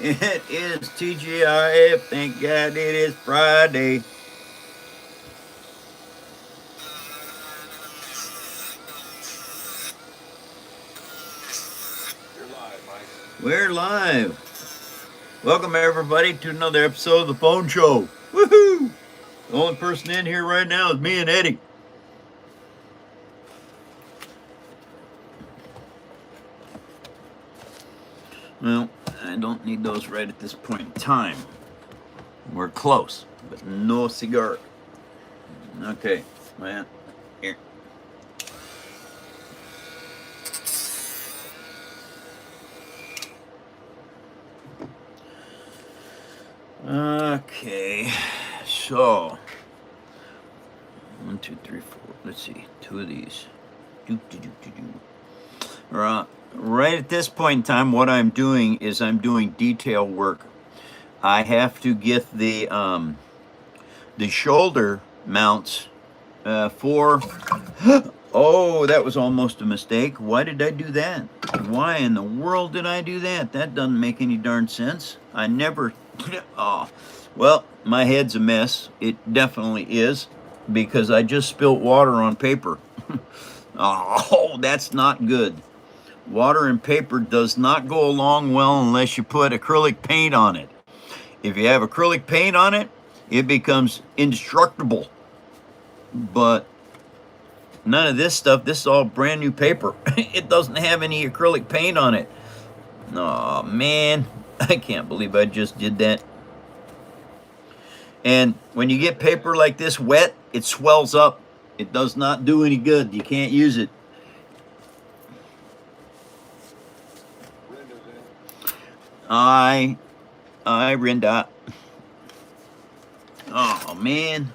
It is TGIF. Thank God it is Friday. You're live, Mike. We're live. Welcome everybody to another episode of the Phone Show. Woohoo! The only person in here right now is me and Eddie. Well, I don't need those right at this point in time. We're close, but no cigar. Okay, well, here. Okay, so 1, 2, 3, 4. Let's see, 2 of these. Right at this point in time, what I'm doing is I'm doing detail work. I have to get the shoulder mounts for. Oh, that was almost a mistake. Why did I do that? Why in the world did I do that? That doesn't make any darn sense. I never. Oh, well, my head's a mess. It definitely is because I just spilt water on paper. Oh, that's not good. Water and paper does not go along well unless you put acrylic paint on it. If you have acrylic paint on it, it becomes indestructible. But none of this stuff, this is all brand new paper. It doesn't have any acrylic paint on it. Oh man, I can't believe I just did that. And when you get paper like this wet, it swells up. It does not do any good. You can't use it. I Rinda. Oh man,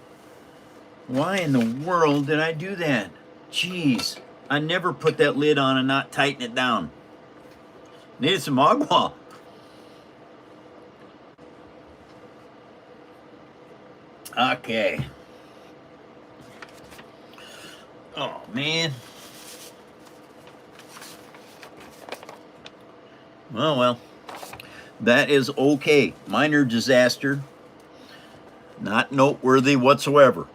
why in the world did I do that? Jeez, I never put that lid on and not tighten it down. Needed some agua. Okay. Oh man. Well. That is okay. Minor disaster. Not noteworthy whatsoever.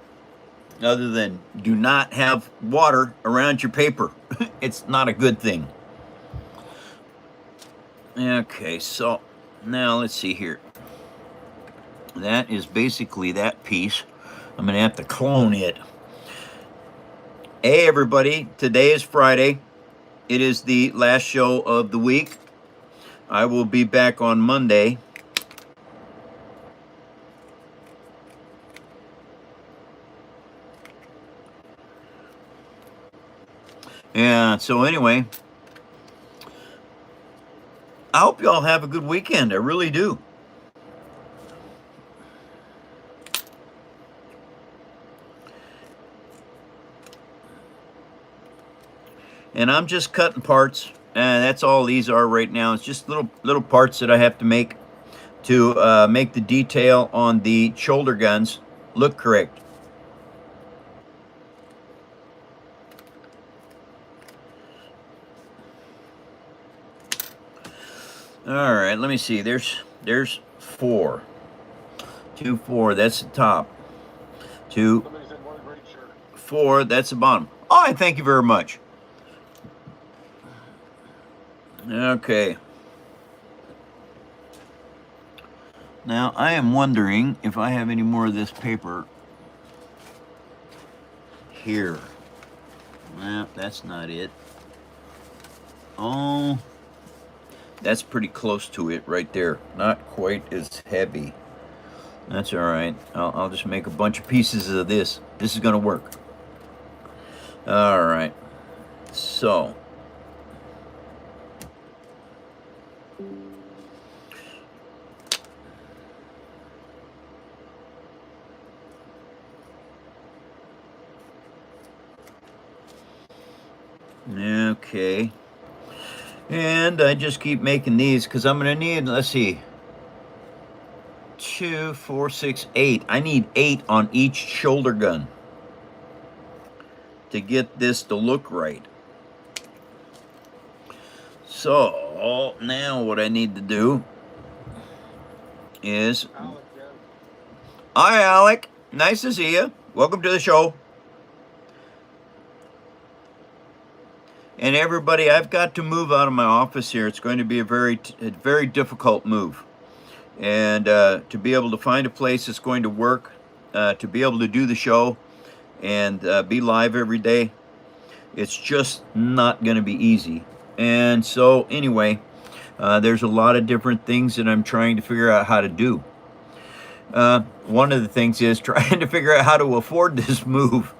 Other than do not have water around your paper. It's not a good thing. Okay, so now let's see here. That is basically that piece. I'm going to have to clone it. Hey everybody, today is Friday. It is the last show of the week. I will be back on Monday. Yeah, so anyway, I hope y'all have a good weekend. I really do. And I'm just cutting parts. And that's all these are right now. It's just little parts that I have to make to make the detail on the shoulder guns look correct. All right, let me see. There's 4. 2, 4. That's the top. 2, 4. That's the bottom. Oh, I thank you very much. Okay. Now, I am wondering if I have any more of this paper here. Well, that's not it. Oh, that's pretty close to it right there. Not quite as heavy. That's all right. I'll just make a bunch of pieces of this. This is going to work. All right. So. Okay. And I just keep making these because I'm going to need, let's see, 2, 4, 6, 8. I need 8 on each shoulder gun to get this to look right. So now what I need to do is... Hi, Alec. Nice to see you. Welcome to the show. And everybody, I've got to move out of my office here. It's going to be a very difficult move. And to be able to find a place that's going to work, to be able to do the show and be live every day, it's just not going to be easy. And so anyway, there's a lot of different things that I'm trying to figure out how to do. One of the things is trying to figure out how to afford this move.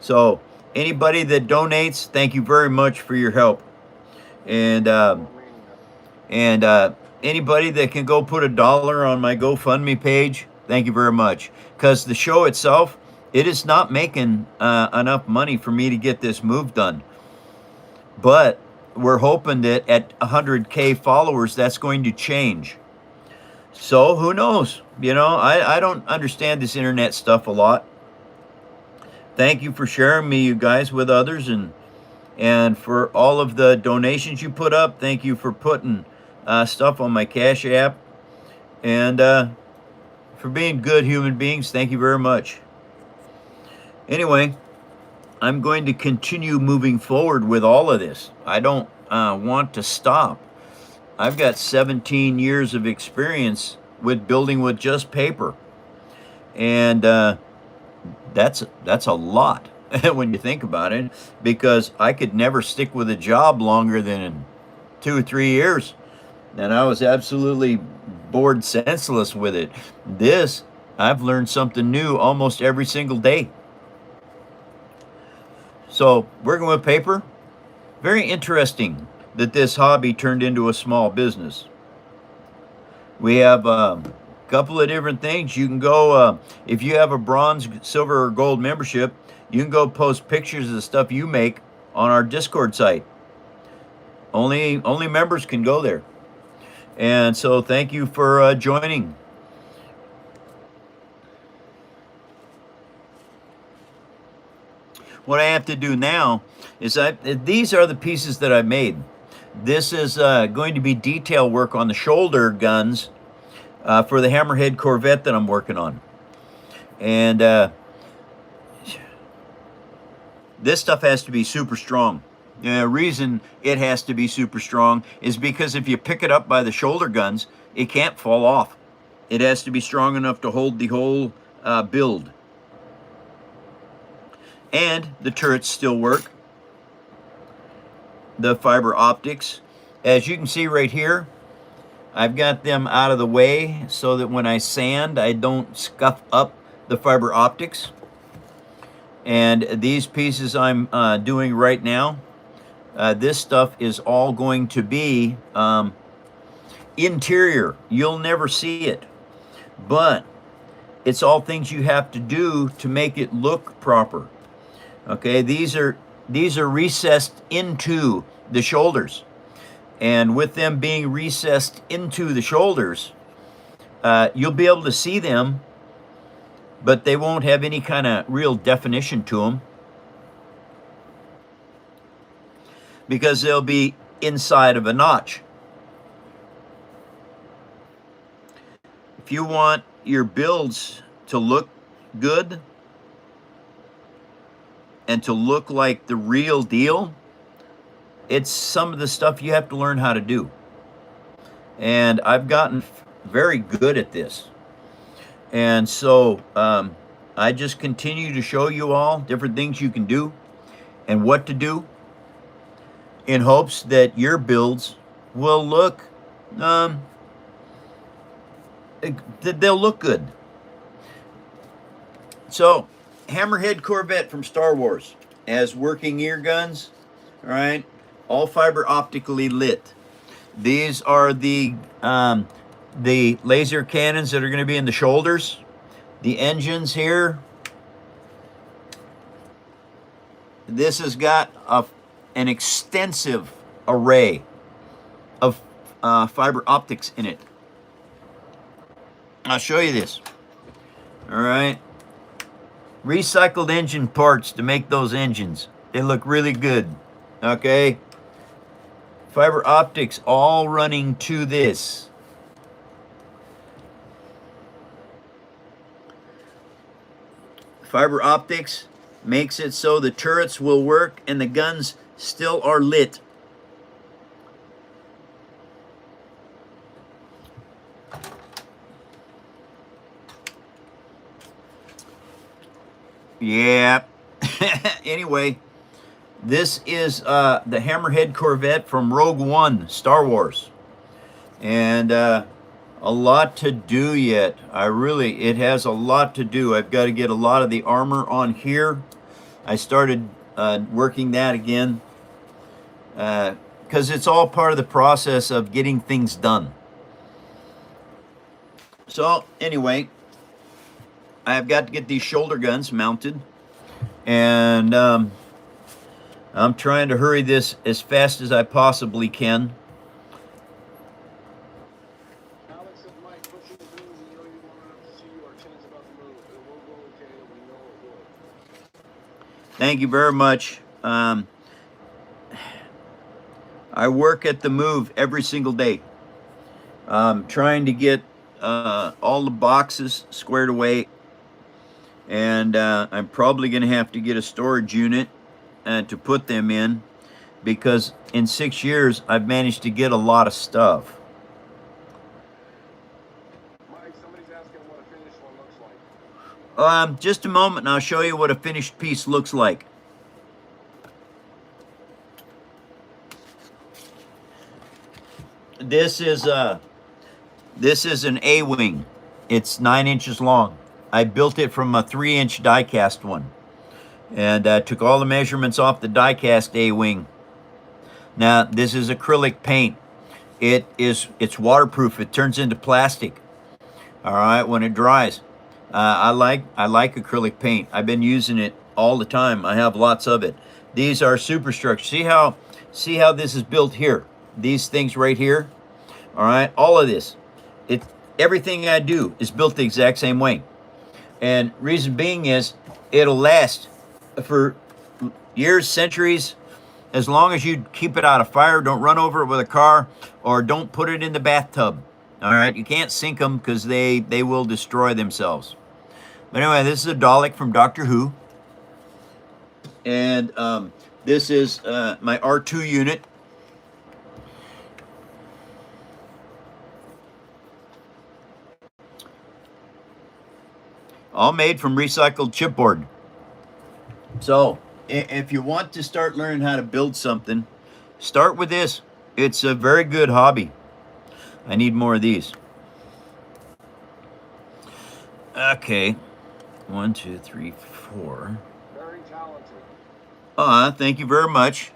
So anybody that donates, thank you very much for your help. And anybody that can go put $1 on my GoFundMe page, thank you very much. Because the show itself, it is not making enough money for me to get this move done. But we're hoping that at 100K followers, that's going to change. So who knows? You know, I don't understand this internet stuff a lot. Thank you for sharing me, you guys, with others, and for all of the donations you put up. Thank you for putting stuff on my Cash App, and for being good human beings. Thank you very much. Anyway, I'm going to continue moving forward with all of this. I don't want to stop. I've got 17 years of experience with building with just paper, and that's a lot when you think about it, because I could never stick with a job longer than 2 or 3 years, and I was absolutely bored senseless with it. This, I've learned something new almost every single day. So working with paper, very interesting that this hobby turned into a small business. We have a couple of different things. You can go, if you have a bronze, silver, or gold membership, you can go post pictures of the stuff you make on our Discord site. Only members can go there. And so thank you for joining. What I have to do now is these are the pieces that I made. This is going to be detail work on the shoulder guns for the Hammerhead Corvette that I'm working on. And this stuff has to be super strong. The reason it has to be super strong is because if you pick it up by the shoulder guns, it can't fall off. It has to be strong enough to hold the whole build. And the turrets still work. The fiber optics, as you can see right here, I've got them out of the way so that when I sand, I don't scuff up the fiber optics. And these pieces I'm doing right now, this stuff is all going to be interior. You'll never see it, but it's all things you have to do to make it look proper. Okay, these are recessed into the shoulders, and with them being recessed into the shoulders, you'll be able to see them, but they won't have any kind of real definition to them because they'll be inside of a notch. If you want your builds to look good and to look like the real deal, it's some of the stuff you have to learn how to do. And I've gotten very good at this. And so I just continue to show you all different things you can do and what to do in hopes that your builds will look, they'll look good. So, Hammerhead Corvette from Star Wars has working ear guns, all right, all fiber optically lit. These are the laser cannons that are going to be in the shoulders. The engines here, this has got an extensive array of fiber optics in it. I'll show you this, all right. Recycled engine parts to make those engines. They look really good, okay? Fiber optics all running to this. Fiber optics makes it so the turrets will work and the guns still are lit. Yeah. Anyway, this is the Hammerhead Corvette from Rogue One, Star Wars. And a lot to do yet. It has a lot to do. I've got to get a lot of the armor on here. I started working that again because it's all part of the process of getting things done. So anyway, I've got to get these shoulder guns mounted, and I'm trying to hurry this as fast as I possibly can. Alex and Mike, pushing the buttons, and you know you want to see our chance about the move. It will go okay, we know it will. Thank you very much. I work at the move every single day. Trying to get all the boxes squared away, and I'm probably going to have to get a storage unit to put them in, because in 6 years I've managed to get a lot of stuff. Mike, somebody's asking what a finished one looks like. Just a moment and I'll show you what a finished piece looks like. This is an A-wing. It's 9 inches long. I built it from a 3-inch die-cast one, and took all the measurements off the die-cast A-wing. Now this is acrylic paint. It's waterproof. It turns into plastic. All right, when it dries. I like acrylic paint. I've been using it all the time. I have lots of it. These are superstructures. See how this is built here. These things right here. All right, all of this. Everything I do is built the exact same way. And reason being is it'll last for years, centuries, as long as you keep it out of fire, don't run over it with a car, or don't put it in the bathtub. All right, you can't sink them because they will destroy themselves. But anyway, this is a Dalek from Doctor Who. And this is my R2 unit. All made from recycled chipboard. So if you want to start learning how to build something, start with this. It's a very good hobby. I need more of these. Okay. 1, 2, 3, 4. Very talented. Thank you very much.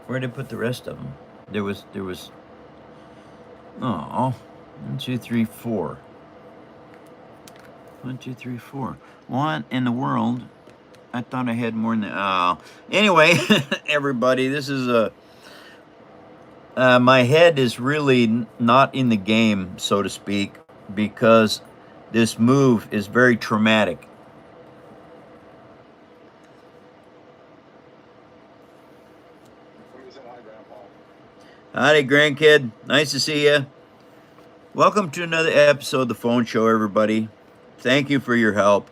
Where did I put the rest of them? There was. Oh, 1, 2, 3, 4. 1, 2, 3, 4. What in the world? I thought I had more than that. Oh. Anyway, everybody, this is my head is really not in the game, so to speak, because this move is very traumatic. Somebody said hi, Grandpa. Howdy, grandkid. Nice to see you. Welcome to another episode of The Phone Show, everybody. Thank you for your help.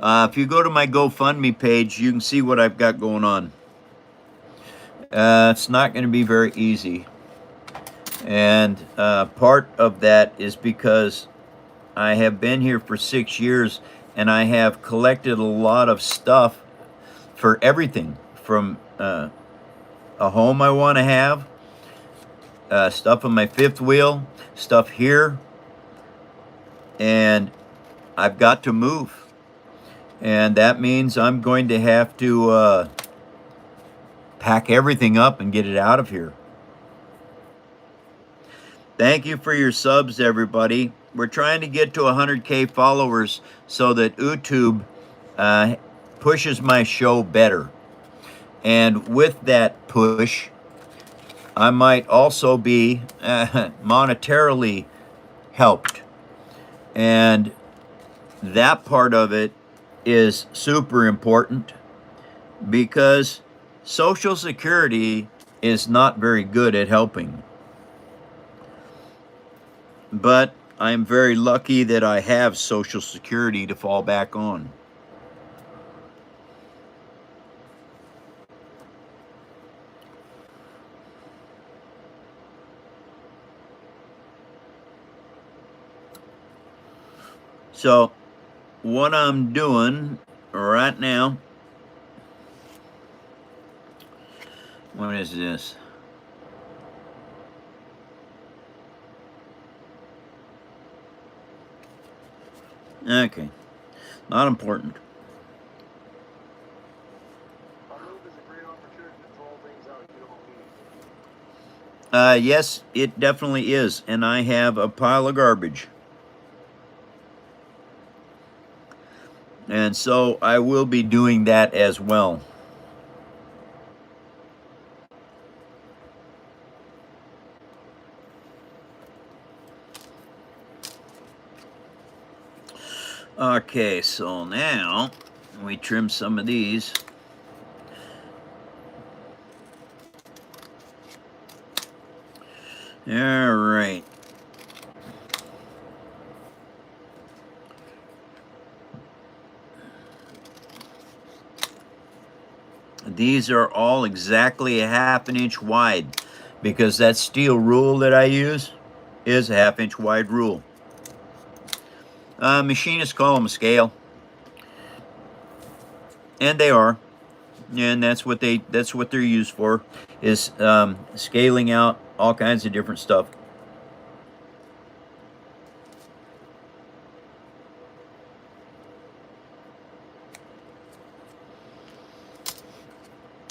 If you go to my GoFundMe page, you can see what I've got going on. It's not going to be very easy. And part of that is because I have been here for 6 years, and I have collected a lot of stuff for everything from a home I want to have, stuff on my fifth wheel, stuff here, and I've got to move. And that means I'm going to have to pack everything up and get it out of here. Thank you for your subs, everybody. We're trying to get to 100K followers so that YouTube pushes my show better. And with that push, I might also be monetarily helped. And that part of it is super important, because Social Security is not very good at helping. but I'm very lucky that I have Social Security to fall back on. So what I'm doing right now, what is this? Okay, not important. A move is a great opportunity to throw things out you don't need. Yes, it definitely is, and I have a pile of garbage. And so I will be doing that as well. Okay, so now we trim some of these. All right. These are all exactly a ½ inch wide because that steel rule that I use is a ½ inch wide rule. Machinists call them a scale, and they are, and that's what they're used for, is scaling out all kinds of different stuff.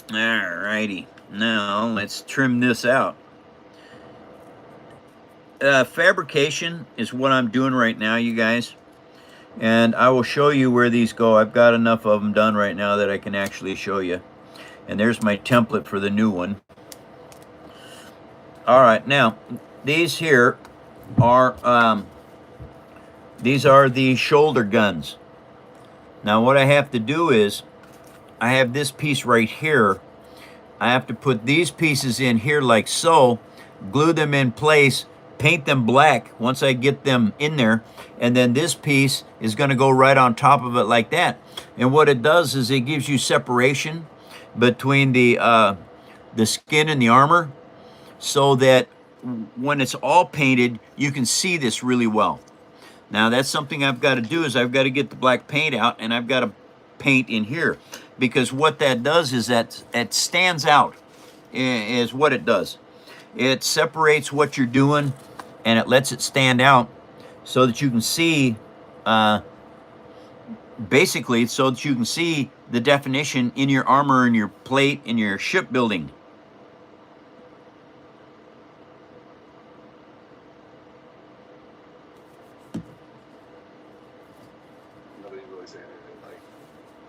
Alrighty, now let's trim this out. Fabrication is what I'm doing right now, you guys, and I will show you where these go. I've got enough of them done right now that I can actually show you. And there's my template for the new one. All right, now these here are the shoulder guns. Now what I have to do is, I have this piece right here. I have to put these pieces in here like so, glue them in place, paint them black once I get them in there, and then this piece is going to go right on top of it like that. And what it does is it gives you separation between the skin and the armor, so that when it's all painted, you can see this really well. Now that's something I've got to do, is I've got to get the black paint out, and I've got to paint in here, because what that does is that it stands out, is what it does. It separates what you're doing, and it lets it stand out so that you can see, basically so that you can see the definition in your armor and your plate in your shipbuilding. Nobody really saying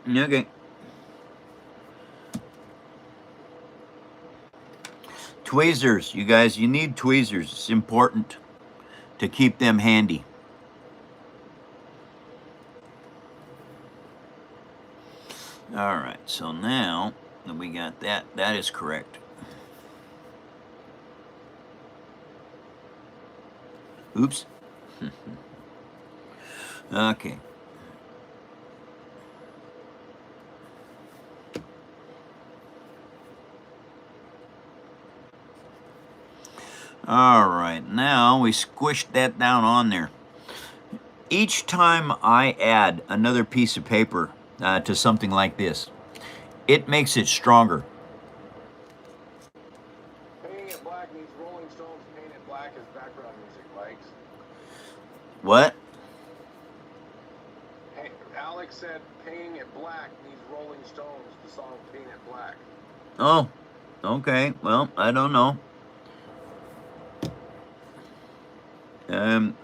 anything like. Okay. Tweezers, you guys, you need tweezers. It's important to keep them handy. All right, so now that we got that, that is correct. Oops. Okay. All right, now we squished that down on there. Each time I add another piece of paper to something like this, it makes it stronger. Painting it black needs Rolling Stones. Paint it black as background music, likes. What? Hey, Alex said painting it black needs Rolling Stones. The song Paint It Black. Oh, okay. Well, I don't know.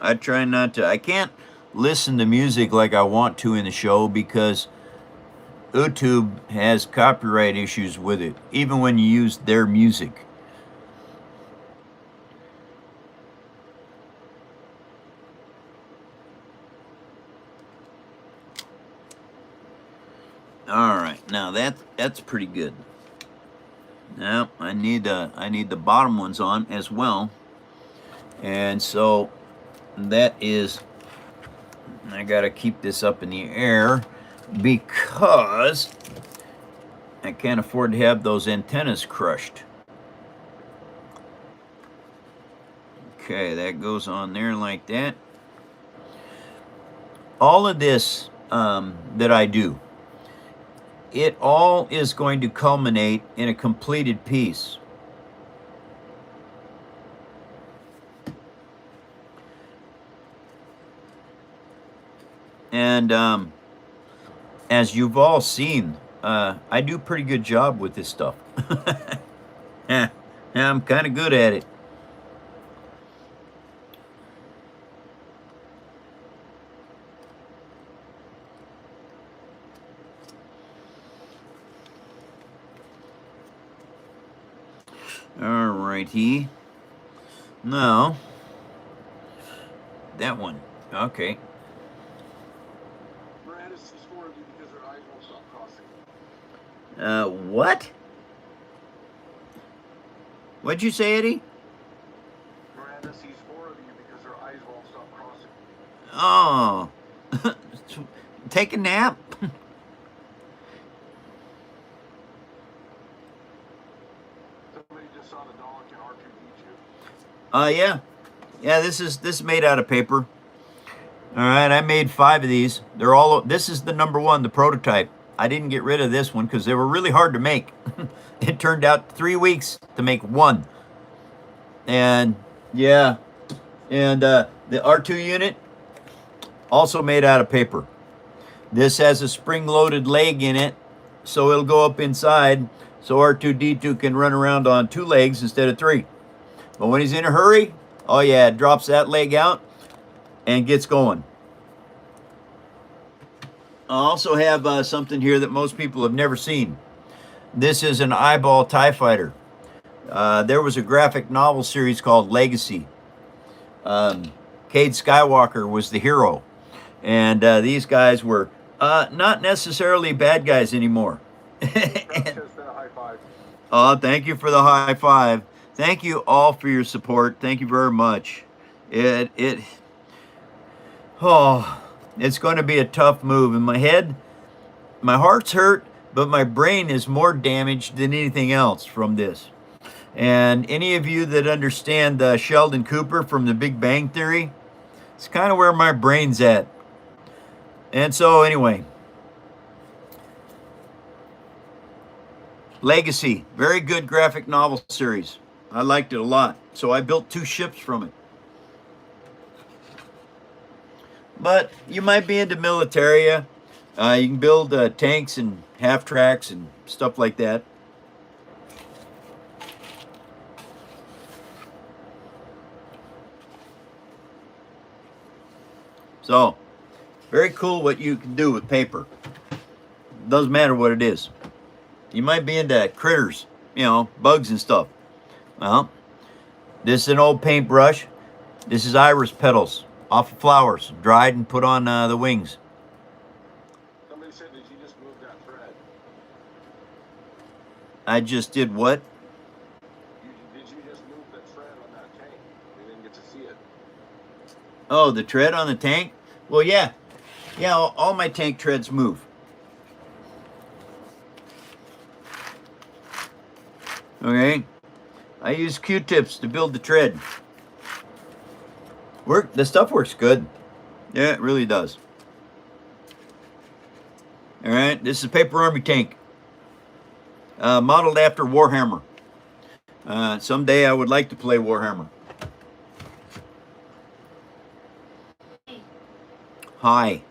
I try not to. I can't listen to music like I want to in the show because YouTube has copyright issues with it, even when you use their music. All right, now that's pretty good. Now I need the bottom ones on as well, and so that is, I gotta keep this up in the air because I can't afford to have those antennas crushed. Okay, that goes on there like that. All of this that I do, it all is going to culminate in a completed piece. And as you've all seen, I do a pretty good job with this stuff. Yeah, I'm kind of good at it. Alrighty. Now, that one. Okay. Miranda sees four of you because her eyes won't stop crossing. What? What'd you say, Eddie? Miranda sees four of you because her eyes won't stop crossing. Oh. Take a nap. Somebody just saw the dog and R2D2. Yeah. Yeah, this is made out of paper. All right, I made 5 of these. They're all, this is the number 1, the prototype. I didn't get rid of this one because they were really hard to make. It turned out 3 weeks to make one. And yeah, and the R2 unit, also made out of paper. This has a spring-loaded leg in it, so it'll go up inside, so R2D2 can run around on 2 legs instead of 3. But when he's in a hurry, oh yeah, it drops that leg out and gets going. I also have something here that most people have never seen. This is an eyeball TIE fighter. There was a graphic novel series called Legacy. Cade Skywalker was the hero. And these guys were not necessarily bad guys anymore. Oh, thank you for the high five. Thank you all for your support. Thank you very much. It's going to be a tough move. In my head, my heart's hurt, but my brain is more damaged than anything else from this. And any of you that understand Sheldon Cooper from The Big Bang Theory, it's kind of where my brain's at. And so anyway, Legacy, very good graphic novel series. I liked it a lot. So I built 2 ships from it. But you might be into militaria. You can build tanks and half-tracks and stuff like that. So, very cool what you can do with paper. Doesn't matter what it is. You might be into critters, you know, bugs and stuff. Well, this is an old paintbrush. This is iris petals off of flowers, dried and put on the wings. Somebody said, did you just move that thread? I just did what? Did you just move the thread on that tank? We didn't get to see it. Oh, the tread on the tank? Well, yeah. Yeah, all my tank treads move. Okay. I use Q-tips to build the tread. The stuff works good. Yeah, it really does. All right, this is a Paper Army tank. Modeled after Warhammer. Someday I would like to play Warhammer. Hi.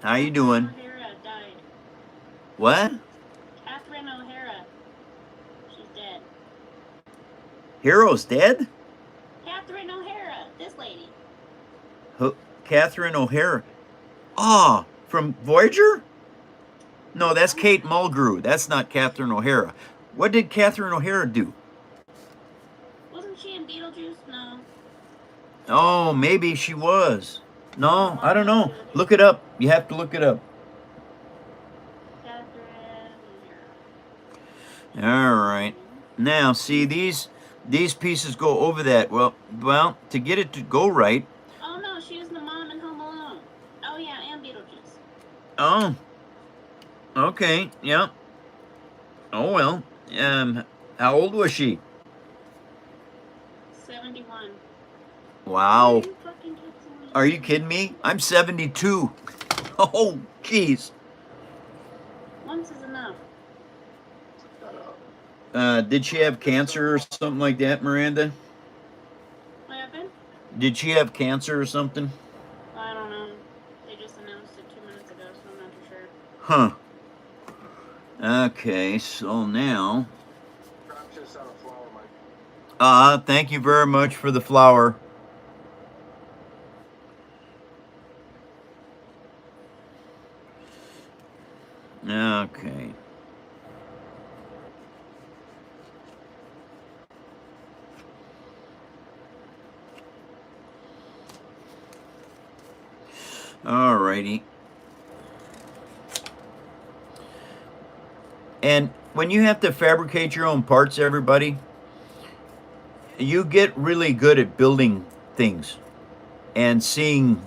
How you doing? O'Hara died. What? Catherine O'Hara. She's dead. Hero's dead? Catherine O'Hara. This lady. Who? Catherine O'Hara. Ah, from Voyager? No, that's Kate Mulgrew. That's not Catherine O'Hara. What did Catherine O'Hara do? Wasn't she in Beetlejuice? No. Oh, maybe she was. No, I don't know. Look it up. You have to look it up. Catherine O'Hara. All right. Now, see, these pieces go over that. Well, to get it to go right. Oh no, she Oh, okay, yeah. Oh well. How old was she? 71. Wow. You fucking kids only Are you kidding me? I'm 72. Oh, jeez. Once is enough. Shut up. Did she have cancer or something like that, Miranda? What happened? Did she have cancer or something? I don't know. They just announced it 2 minutes ago, so I'm not too sure. Huh. Okay, so now. Crop just out of flour, Mike. Thank you very much for the flower. Okay. Alrighty. And when you have to fabricate your own parts, everybody, you get really good at building things and seeing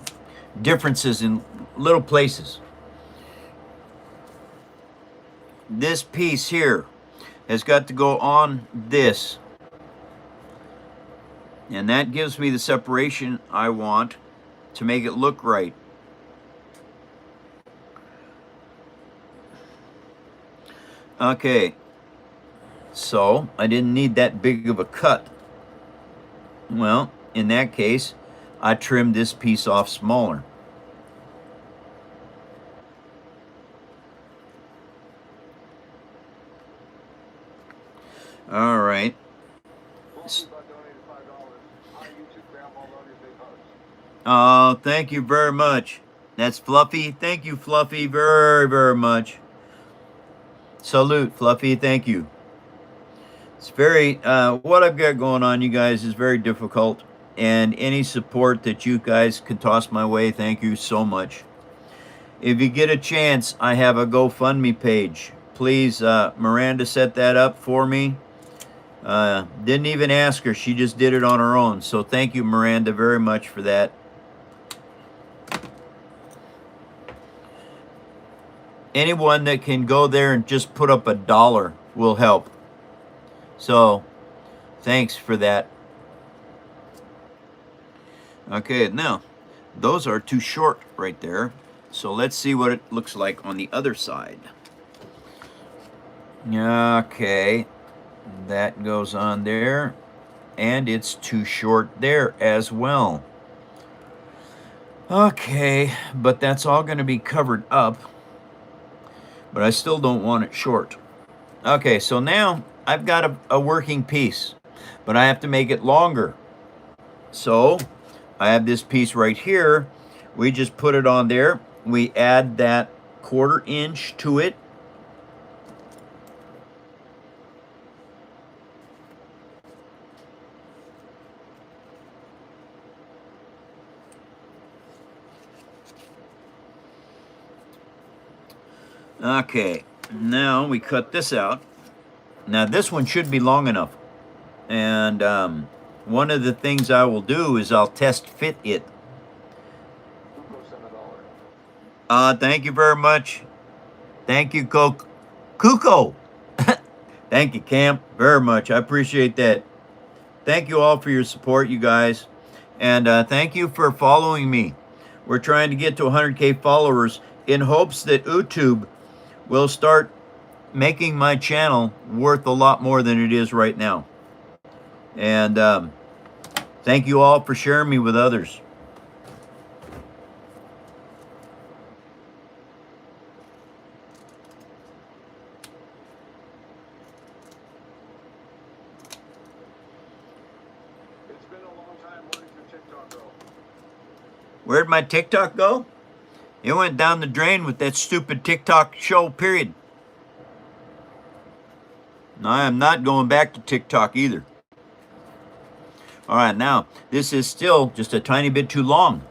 differences in little places. This piece here has got to go on this. And that gives me the separation I want to make it look right. Okay, so I didn't need that big of a cut. Well, in that case, I trimmed this piece off smaller. All right. Oh, thank you very much. That's Fluffy. Thank you, Fluffy, very, very much. Salute, Fluffy. Thank you. It's very, what I've got going on, you guys, is very difficult. And any support that you guys can toss my way, thank you so much. If you get a chance, I have a GoFundMe page. Please, Miranda set that up for me. Didn't even ask her. She just did it on her own. So thank you, Miranda, very much for that. Anyone that can go there and just put up $1 will help. So, thanks for that. Okay, now, those are too short right there. So let's see what it looks like on the other side. Okay, that goes on there. And it's too short there as well. Okay, but that's all going to be covered up. But I still don't want it short. Okay, so now I've got a working piece, but I have to make it longer. So I have this piece right here. We just put it on there. We add that 1/4 inch to it. Okay, now we cut this out. Now this one should be long enough. And one of the things I will do is I'll test fit it. Thank you very much. Thank you, Kuko. Thank you, Camp, very much. I appreciate that. Thank you all for your support, you guys. And thank you for following me. We're trying to get to 100K followers in hopes that YouTube will start making my channel worth a lot more than it is right now. And thank you all for sharing me with others. It's been a long time. Where did your TikTok go? Where'd my TikTok go? It went down the drain with that stupid TikTok show, period. I am not going back to TikTok either. All right, now, this is still just a tiny bit too long.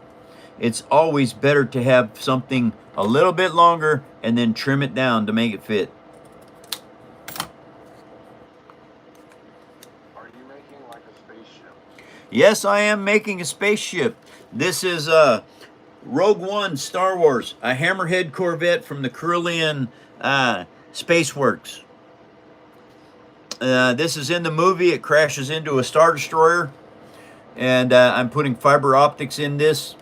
It's always better to have something a little bit longer and then trim it down to make it fit. Are you making like a spaceship? Yes, I am making a spaceship. This is Rogue One, Star Wars, a Hammerhead Corvette from the Carillion Space Works. This is in the movie. It crashes into a Star Destroyer, and I'm putting fiber optics in this.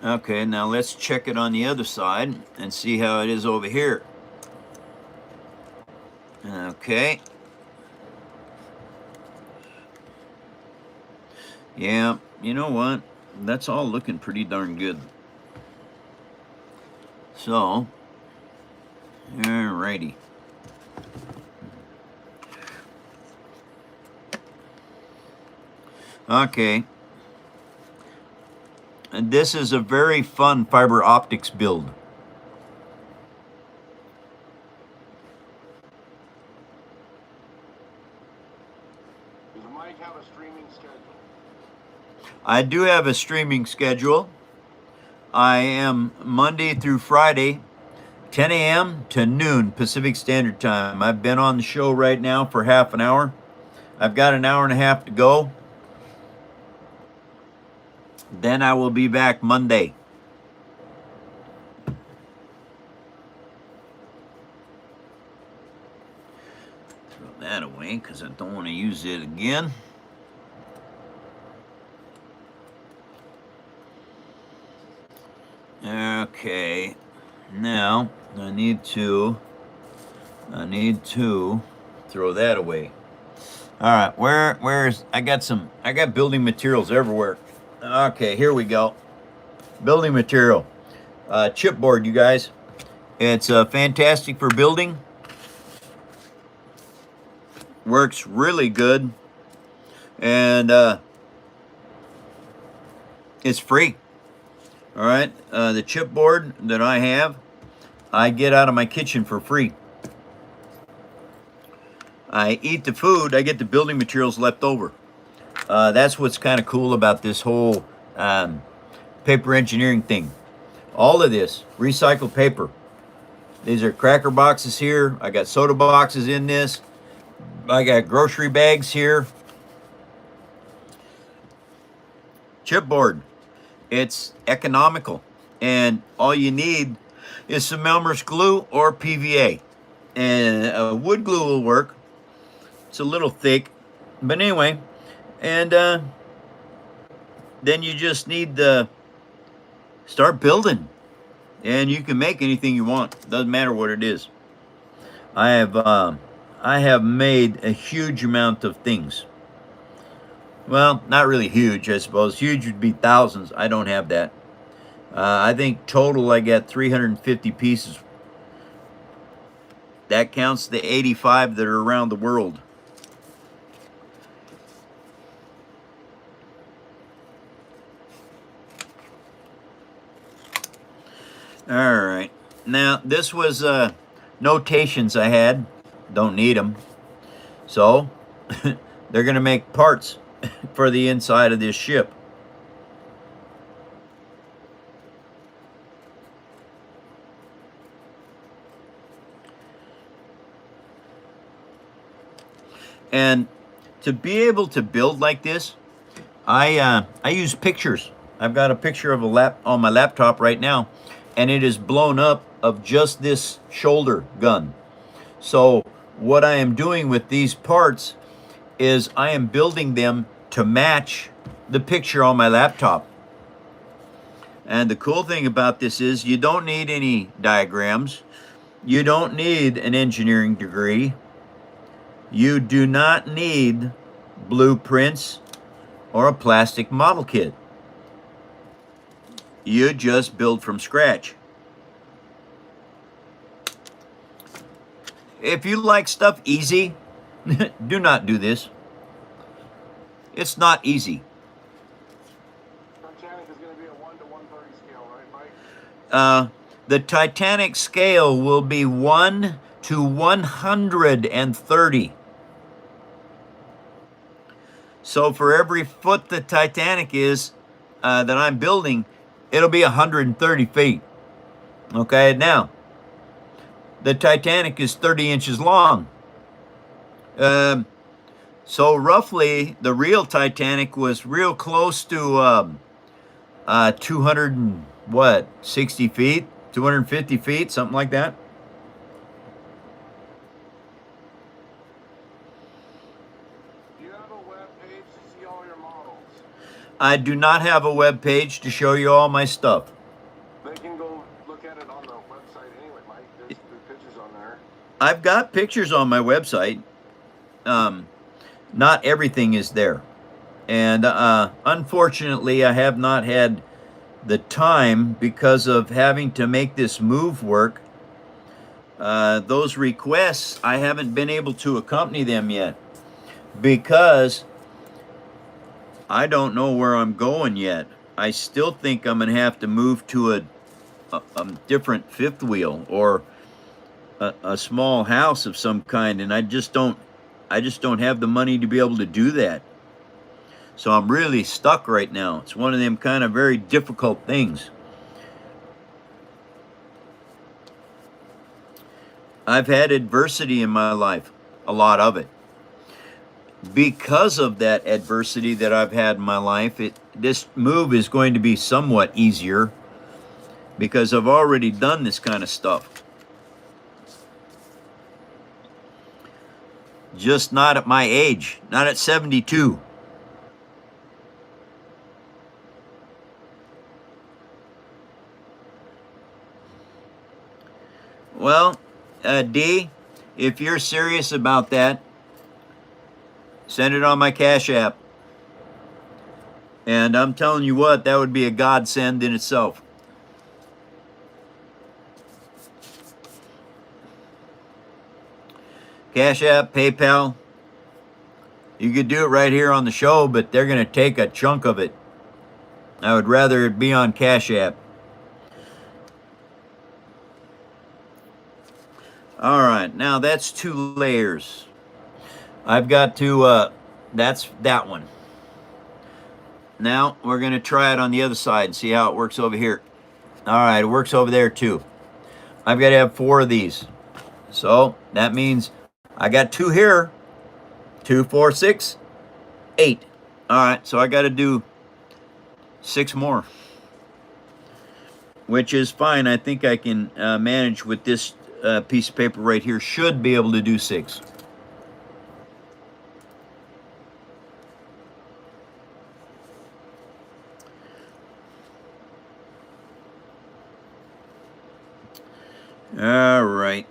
Okay, now let's check it on the other side and see how it is over here. Okay. Yeah, you know what? That's all looking pretty darn good. So, alrighty. Okay. And this is a very fun fiber optics build. Does Mike have a streaming schedule? I do have a streaming schedule. I am Monday through Friday, 10 a.m. to noon Pacific Standard Time. I've been on the show right now for half an hour. I've got an hour and a half to go. Then I will be back Monday. Throw that away because I don't want to use it again. Okay, now I need to throw that away. All right, where's I got building materials everywhere. Okay, here we go. Building material, chipboard, you guys. It's fantastic for building. Works really good, and it's free. All right, the chipboard that I have, I get out of my kitchen for free. I eat the food, I get the building materials left over. That's what's kind of cool about this whole paper engineering thing. All of this, recycled paper. These are cracker boxes here. I got soda boxes in this. I got grocery bags here. Chipboard. It's economical, and all you need is some Elmer's glue or PVA, and wood glue will work. It's a little thick, but anyway, and then you just need to start building, and you can make anything you want. Doesn't matter what it is. I have made a huge amount of things. Well, not really huge, I suppose. Huge would be thousands. I don't have that. I think total I got 350 pieces. That counts the 85 that are around the world. All right. Now, this was notations I had. Don't need them. So, they're going to make parts for the inside of this ship. And to be able to build like this, I use pictures. I've got a picture of on my laptop right now, and it is blown up of just this shoulder gun. So what I am doing with these parts is I am building them to match the picture on my laptop. And the cool thing about this is you don't need any diagrams. You don't need an engineering degree. You do not need blueprints or a plastic model kit. You just build from scratch. If you like stuff easy, do not do this. It's not easy. Titanic is going to be a 1 to 130 scale, right, Mike? The Titanic scale will be 1 to 130. So for every foot the Titanic is that I'm building, it'll be 130 feet. Okay, now, the Titanic is 30 inches long. So roughly, the real Titanic was real close to 200 and what, 60 feet, 250 feet, something like that. Do you have a web page to see all your models? I do not have a web page to show you all my stuff. They can go look at it on the website anyway, Mike. There's pictures on there. I've got pictures on my website. Not everything is there. And unfortunately, I have not had the time because of having to make this move work. Those requests, I haven't been able to accompany them yet because I don't know where I'm going yet. I still think I'm going to have to move to a different fifth wheel or a small house of some kind, and I just don't have the money to be able to do that. So I'm really stuck right now. It's one of them kind of very difficult things. I've had adversity in my life, a lot of it. Because of that adversity that I've had in my life, this move is going to be somewhat easier because I've already done this kind of stuff. Just not at my age, not at 72. Well, D, if you're serious about that, send it on my Cash App. And I'm telling you what, that would be a godsend in itself. Cash App, PayPal. You could do it right here on the show, but they're going to take a chunk of it. I would rather it be on Cash App. All right, now that's 2 layers. I've got to, that's that one. Now we're going to try it on the other side and see how it works over here. All right, it works over there too. I've got to have 4 of these. So that means I got 2 here. 2, 4, 6, 8. All right, so I got to do 6 more, which is fine. I think I can manage with this piece of paper right here. Should be able to do 6. All right.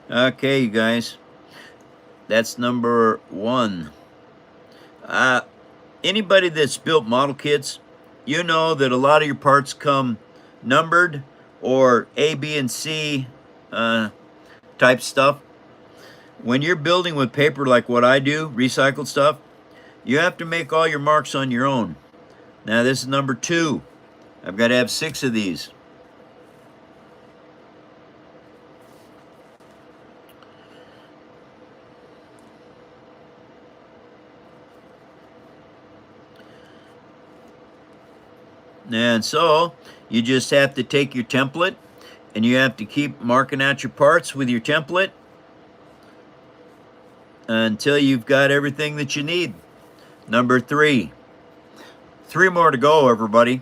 Okay, you guys. That's number 1. Anybody that's built model kits, you know that a lot of your parts come numbered or A, B, and C type stuff. When you're building with paper like what I do, recycled stuff, you have to make all your marks on your own. Now this is number 2. I've got to have 6 of these. And so you just have to take your template and you have to keep marking out your parts with your template until you've got everything that you need. Number 3. 3 more to go, everybody.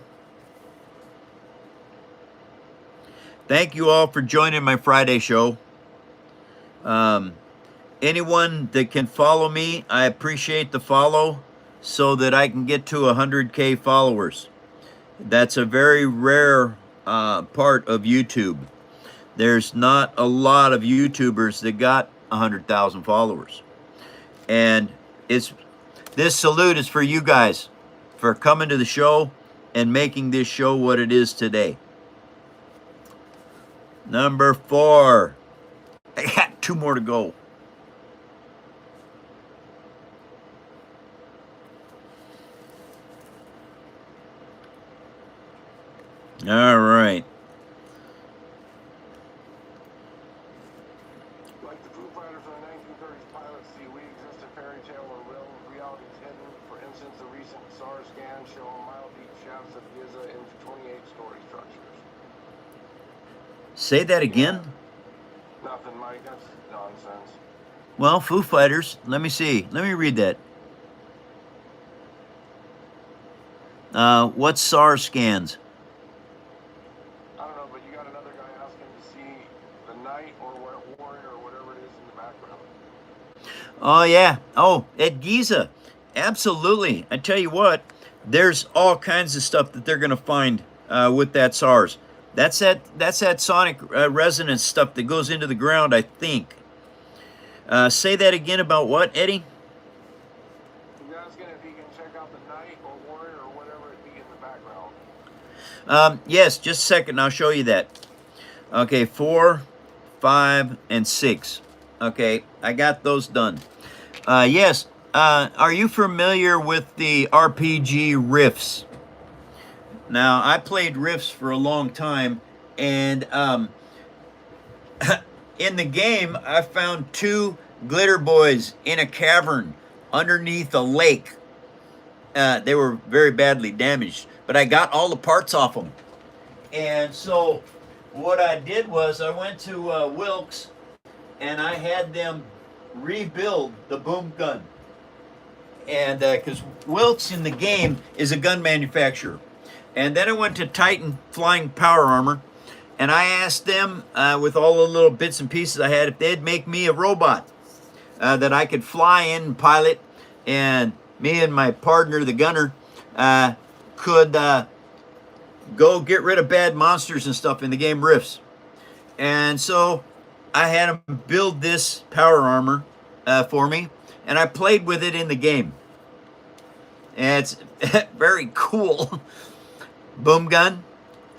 Thank you all for joining my Friday show. Anyone that can follow me, I appreciate the follow so that I can get to 100K followers. That's a very rare part of YouTube. There's not a lot of YouTubers that got 100,000 followers. And this salute is for you guys for coming to the show and making this show what it is today. Number 4. I got 2 more to go. All right. Like the Foo Fighters or the 1930s pilots since the recent SAR scan show mile deep shafts of Giza into 28-story structures. Say that again? Nothing, Mike. That's nonsense. Well, Foo Fighters. Let me see. Let me read that. What's SAR scans? I don't know, but you got another guy asking to see the knight or warrior or whatever it is in the background. Oh, yeah. Oh, at Giza. Absolutely. I tell you what, there's all kinds of stuff that they're going to find with that SARS. That's that sonic resonance stuff that goes into the ground, I think. Say that again about what, Eddie? He's asking if he can check out the knight or warrior or whatever it be in the background. Yes, just a second, I'll show you that. Okay, 4, 5, and 6. Okay, I got those done. Yes, are you familiar with the RPG Rifts? Now, I played Rifts for a long time, and in the game, I found 2 glitter boys in a cavern underneath a lake. They were very badly damaged, but I got all the parts off them. And so what I did was I went to Wilkes, and I had them rebuild the boom gun. And because Wilkes in the game is a gun manufacturer. And then I went to Titan Flying Power Armor, and I asked them, with all the little bits and pieces I had, if they'd make me a robot that I could fly in and pilot, and me and my partner, the gunner, could go get rid of bad monsters and stuff in the game Rifts. And so I had them build this power armor for me, and I played with it in the game. And it's very cool. Boom gun,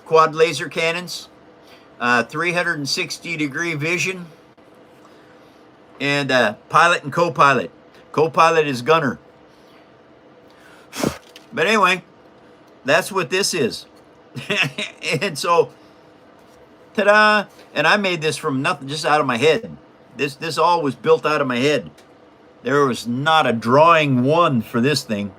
quad laser cannons, 360-degree vision, and pilot and co-pilot. Co-pilot is gunner. But anyway, that's what this is. And so, ta-da! And I made this from nothing, just out of my head. This all was built out of my head. There was not a drawing one for this thing.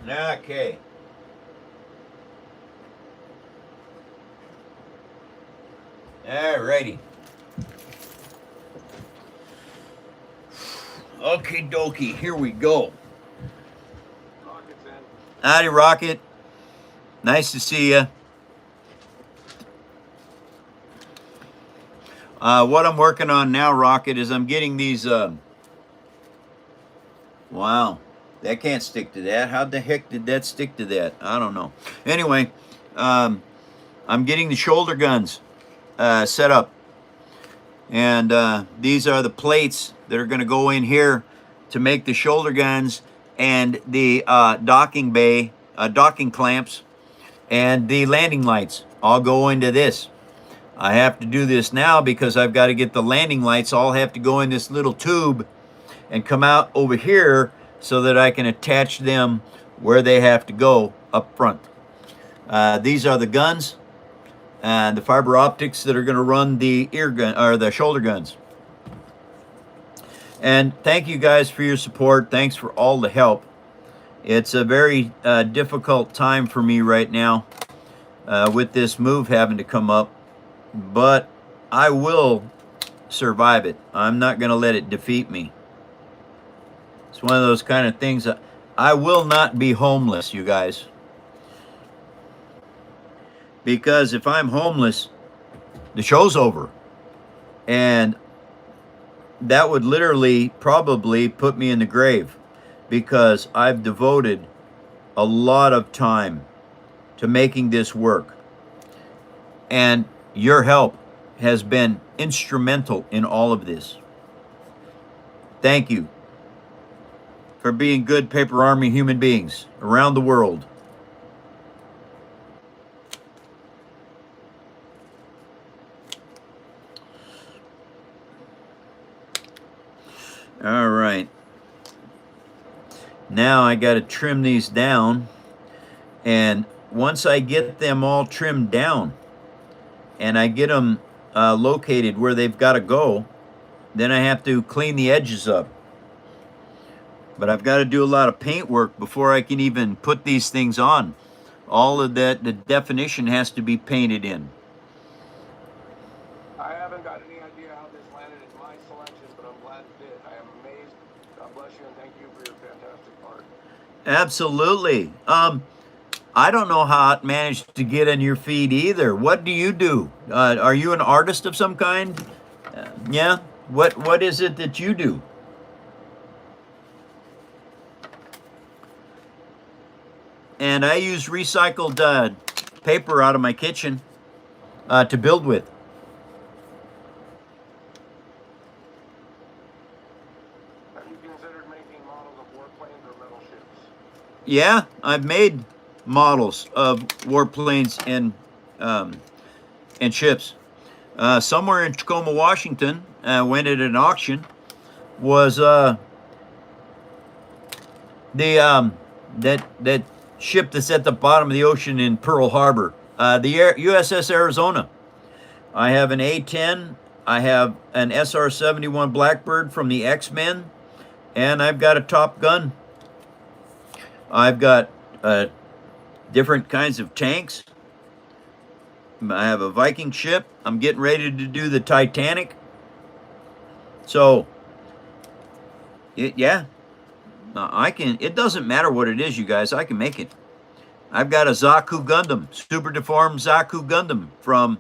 Okay. Alrighty. Okie dokie, here we go. Rocket's in. Howdy, Rocket. Nice to see you. What I'm working on now, Rocket, is I'm getting these... Wow, that can't stick to that. How the heck did that stick to that? I don't know. Anyway, I'm getting the shoulder guns set up. And these are the plates that are going to go in here to make the shoulder guns, and the docking bay, docking clamps, and the landing lights all go into this. I have to do this now because I've got to get the landing lights all have to go in this little tube and come out over here so that I can attach them where they have to go up front. These are the guns and the fiber optics that are going to run the ear gun or the shoulder guns. And thank you guys for your support. Thanks for all the help. It's a very difficult time for me right now with this move having to come up, but I will survive it. I'm not going to let it defeat me. It's one of those kind of things that I will not be homeless, you guys. Because if I'm homeless, the show's over. And that would literally probably put me in the grave, because I've devoted a lot of time to making this work. And your help has been instrumental in all of this. Thank you for being good Paper Army human beings around the world. All right. Now I got to trim these down, and once I get them all trimmed down and I get them located where they've got to go, Then I have to clean the edges up. But I've got to do a lot of paint work before I can even put these things on. All of that, the definition has to be painted in. I haven't got any idea how this landed in my selection, but I'm glad it did. I am amazed. God bless you and thank you for your fantastic part. Absolutely. I don't know how it managed to get in your feed either. What do you do? Are you an artist of some kind? Yeah. What is it that you do? And I use recycled paper out of my kitchen to build with. Have you considered making models of warplanes or metal ships? Yeah, I've made models of warplanes and ships. Somewhere in Tacoma, Washington, went at an auction, was that ship that's at the bottom of the ocean in Pearl Harbor, the USS Arizona. I have an A-10, I have an SR-71 Blackbird from the X-Men, and I've got a Top Gun. I've got different kinds of tanks. I have a Viking ship. I'm getting ready to do the Titanic. So, yeah, I can. It doesn't matter what it is, you guys. I can make it. I've got a Zaku Gundam, super deformed Zaku Gundam from,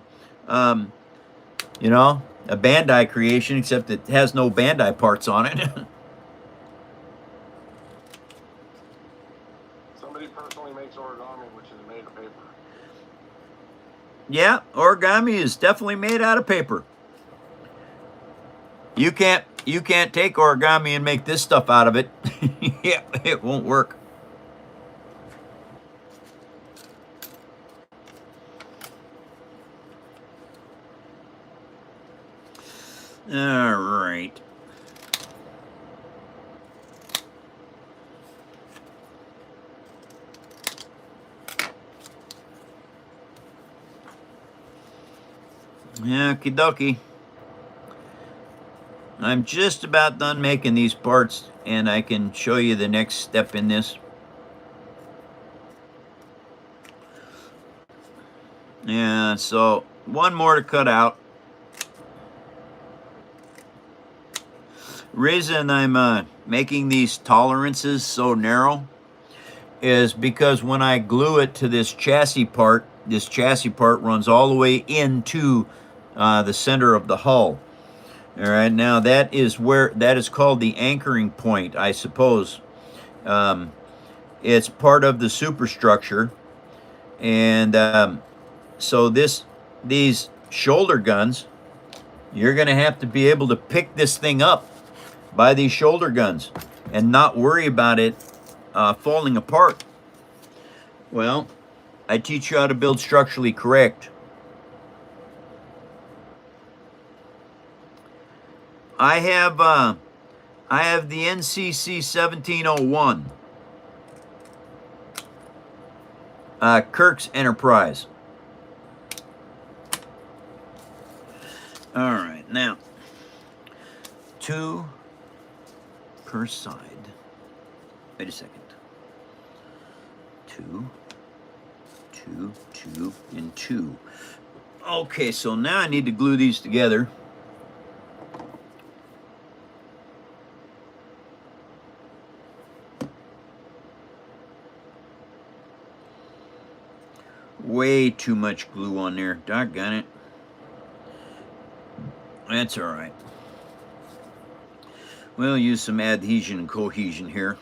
you know, a Bandai creation, except it has no Bandai parts on it. Somebody personally makes origami, which is made of paper. Yeah, origami is definitely made out of paper. You can't take origami and make this stuff out of it. Yeah, it won't work. All right. Okie dokie. I'm just about done making these parts, and I can show you the next step in this. Yeah, so one more to cut out. Reason I'm making these tolerances so narrow is because when I glue it to this chassis part runs all the way into the center of the hull. All right, now that is called the anchoring point, I suppose. It's part of the superstructure, and so these shoulder guns, you're going to have to be able to pick this thing up by these shoulder guns and not worry about it falling apart. Well, I teach you how to build structurally correct. I have the NCC 1701, Kirk's Enterprise. All right, now 2 per side. Wait a second. 2, 2, 2, and 2. Okay, so now I need to glue these together. Way too much glue on there. Doggone it. That's all right. We'll use some adhesion and cohesion here.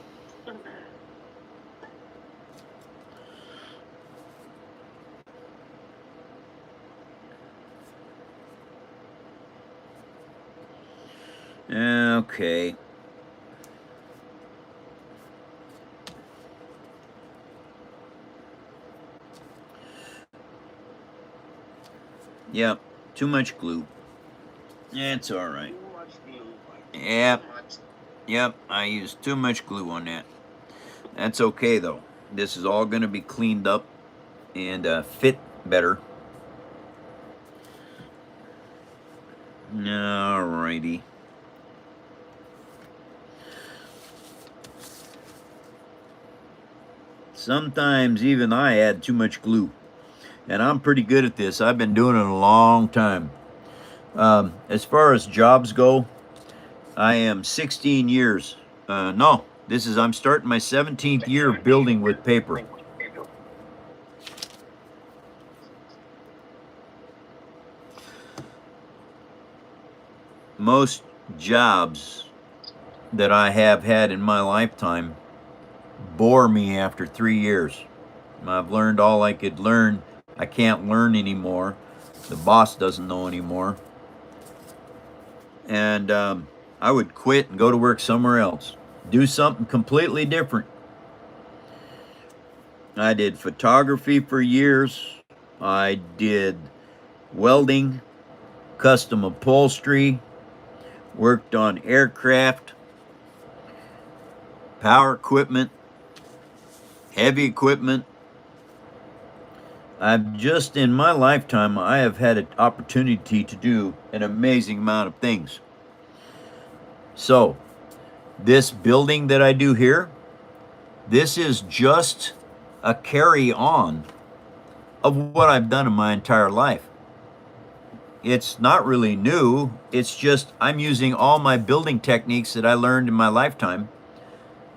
Okay. Yep, too much glue. It's all right. Too much glue. Yep. Yep, I used too much glue on that. That's okay though. This is all going to be cleaned up and fit better. Alrighty. Sometimes even I add too much glue. And I'm pretty good at this. I've been doing it a long time. As far as jobs go, I am 16 years. No, I'm starting my 17th year of building with paper. Most jobs that I have had in my lifetime bore me after 3 years. I've learned all I could learn. I can't learn anymore. The boss doesn't know anymore. And I would quit and go to work somewhere else. Do something completely different. I did photography for years. I did welding, custom upholstery, worked on aircraft, power equipment, heavy equipment. In my lifetime, I have had an opportunity to do an amazing amount of things. So, this building that I do here, this is just a carry on of what I've done in my entire life. It's not really new. It's just I'm using all my building techniques that I learned in my lifetime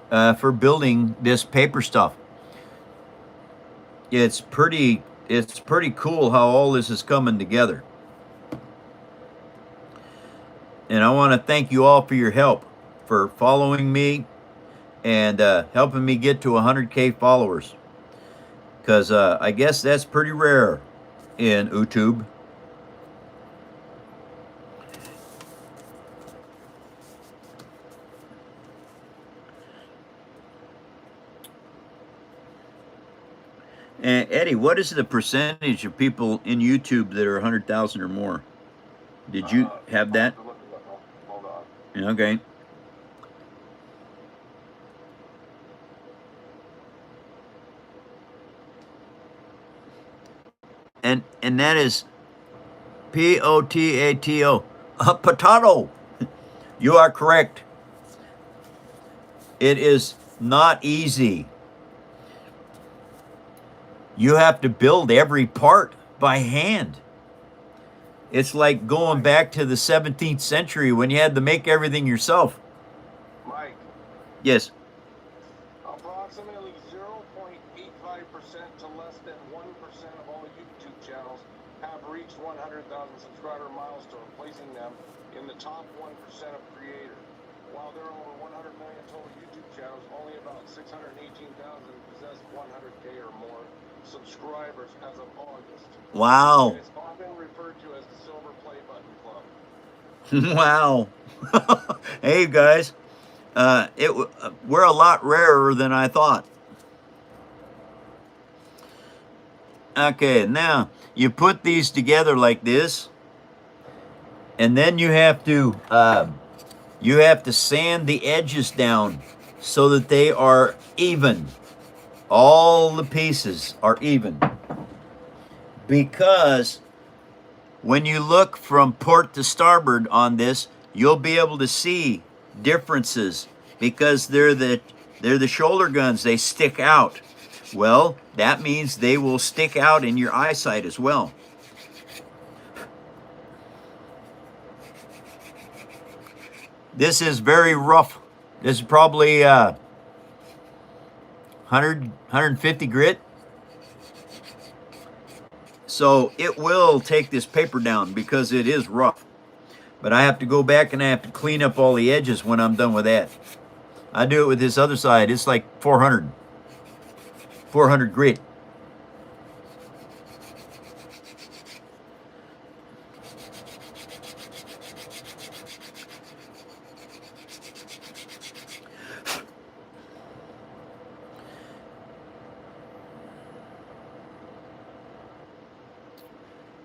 for building this paper stuff. It's pretty cool how all this is coming together. And I want to thank you all for your help, for following me and helping me get to 100K followers. Because I guess that's pretty rare in YouTube. And Eddie, what is the percentage of people in YouTube that are 100,000 or more? Did you have that? Hold on. Okay. And that is Potato. Potato. You are correct. It is not easy. You have to build every part by hand. It's like going back to the 17th century when you had to make everything yourself. Mike. Yes. Approximately 0.85% to less than 1% of all YouTube channels have reached 100,000 subscriber milestone, placing them in the top 1% of creators. While there are over 100 million total YouTube channels, only about 618,000 possess 100K or more subscribers as of August. Wow. It's often referred to as the Silver Play Button Club. Wow. Hey guys, we're a lot rarer than I thought. Okay, now you put these together like this, and then you have to sand the edges down so that they are even. All the pieces are even. Because when you look from port to starboard on this, you'll be able to see differences because they're the shoulder guns. They stick out. Well, that means they will stick out in your eyesight as well. This is very rough. This is probably 150 grit. So it will take this paper down because it is rough. But I have to go back and I have to clean up all the edges when I'm done with that. I do it with this other side. It's like 400 grit.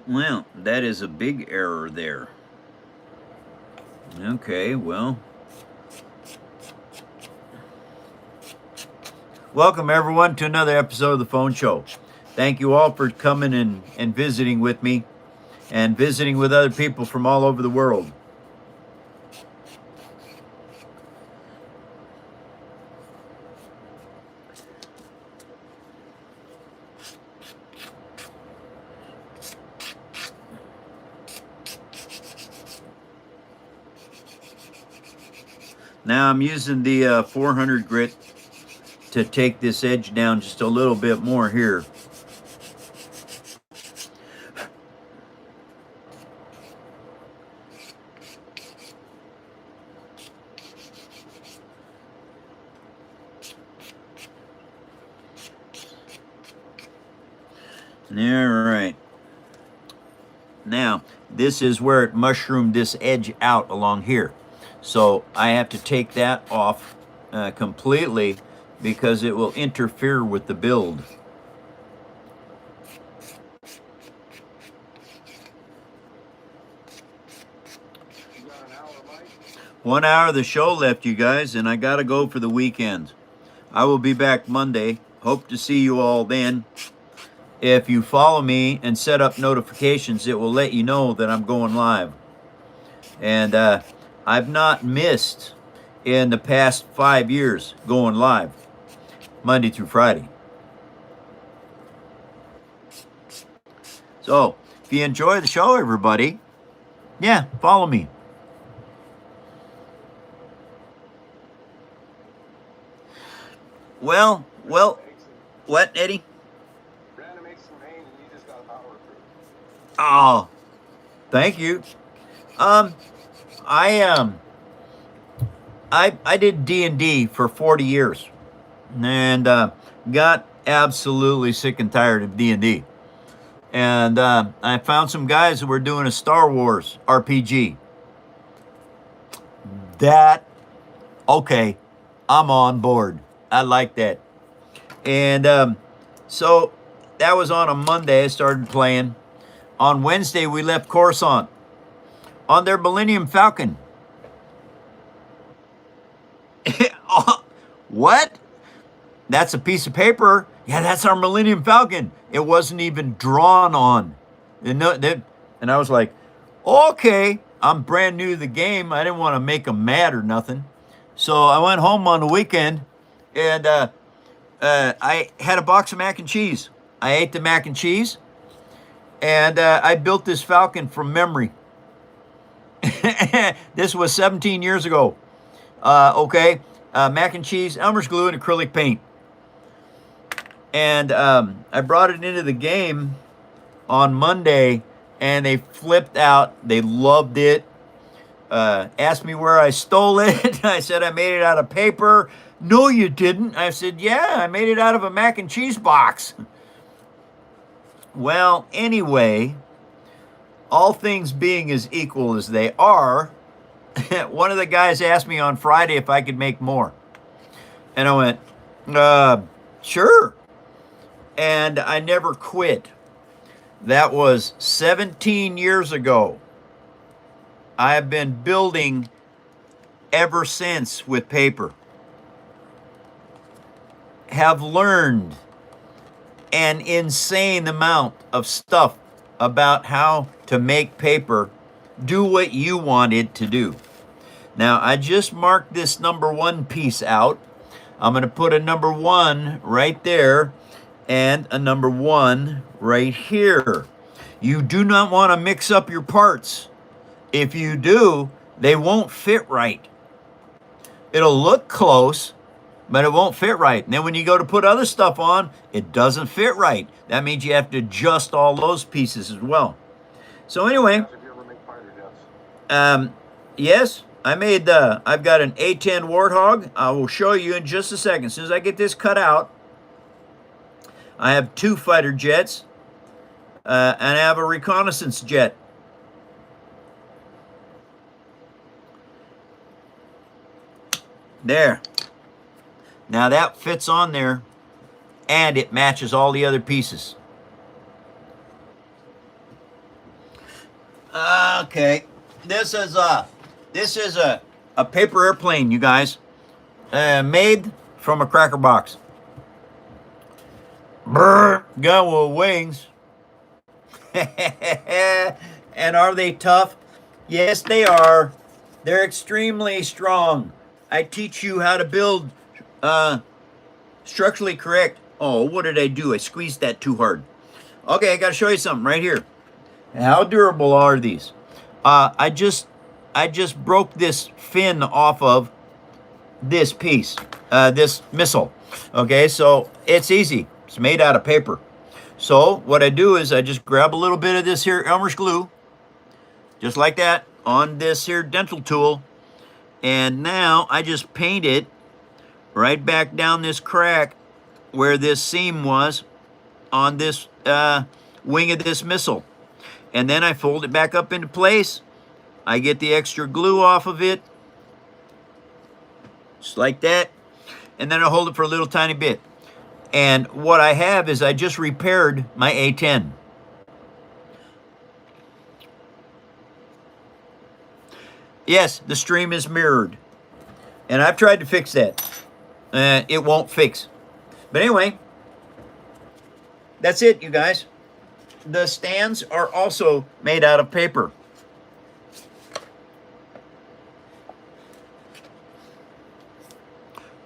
Well, that is a big error there. Okay, well. Welcome everyone to another episode of the Phone Show. Thank you all for coming and visiting with me and visiting with other people from all over the world. Now I'm using the 400 grit to take this edge down just a little bit more here. All right. Now, this is where it mushroomed this edge out along here. So I have to take that off completely because it will interfere with the build. You got an hour, Mike? 1 hour of the show left, you guys, and I got to go for the weekend. I will be back Monday. Hope to see you all then. If you follow me and set up notifications, it will let you know that I'm going live. And I've not missed in the past 5 years going live, Monday through Friday. So, if you enjoy the show, everybody, yeah, follow me. Well, what, Eddie? Brandon makes some rain and you just got power approved. Oh, thank you. I did D&D for 40 years, and got absolutely sick and tired of D&D. And I found some guys who were doing a Star Wars RPG. Okay, I'm on board. I like that. And so that was on a Monday. I started playing. On Wednesday, we left Coruscant on their Millennium Falcon. What? That's a piece of paper. Yeah, that's our Millennium Falcon. It wasn't even drawn on. And I was like, okay, I'm brand new to the game. I didn't want to make them mad or nothing. So I went home on the weekend, and I had a box of mac and cheese. I ate the mac and cheese, and I built this Falcon from memory. This was 17 years ago. Okay, mac and cheese, Elmer's glue, and acrylic paint. And I brought it into the game on Monday, and they flipped out. They loved it. Asked me where I stole it. I said I made it out of paper. No, you didn't. I said, yeah, I made it out of a mac and cheese box. Well, anyway, all things being as equal as they are, one of the guys asked me on Friday if I could make more. And I went, sure. And I never quit. That was 17 years ago. I have been building ever since with paper. Have learned an insane amount of stuff about how to make paper do what you want it to do. Now, I just marked this number 1 piece out. I'm going to put a number 1 right there and a number 1 right here. You do not want to mix up your parts. If you do, they won't fit right. It'll look close, but it won't fit right. And then when you go to put other stuff on, it doesn't fit right. That means you have to adjust all those pieces as well. So anyway, If you ever make fighter jets. yes, I've got an A-10 Warthog. I will show you in just a second. As soon as I get this cut out, I have 2 fighter jets, and I have a reconnaissance jet. There. Now that fits on there, and it matches all the other pieces. Okay, this is a paper airplane, you guys, made from a cracker box. Brr, gun with wings. And are they tough? Yes, they are. They're extremely strong. I teach you how to build structurally correct. Oh, what did I do? I squeezed that too hard. Okay, I got to show you something right here. How durable are these? I just broke this fin off of this piece, this missile. Okay, so it's easy. It's made out of paper. So what I do is I just grab a little bit of this here Elmer's glue, just like that, on this here dental tool, and now I just paint it right back down this crack where this seam was on this wing of this missile. And then I fold it back up into place. I get the extra glue off of it, just like that, and then I hold it for a little tiny bit. And what I have is I just repaired my A10. Yes, the stream is mirrored. And I've tried to fix that. It won't fix. But anyway, that's it, you guys. The stands are also made out of paper.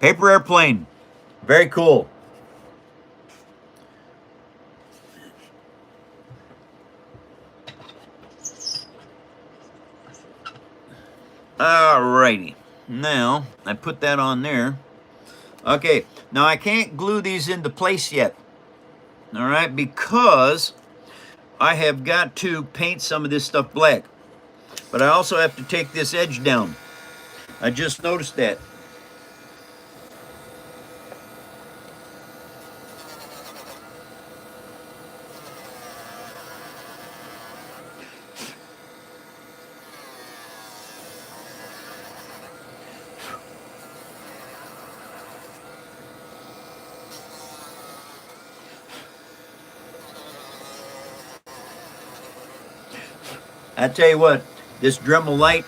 Paper airplane. Very cool. Alrighty. Now, I put that on there. Okay, now I can't glue these into place yet. All right, because I have got to paint some of this stuff black. But I also have to take this edge down. I just noticed that. I tell you what, this Dremel light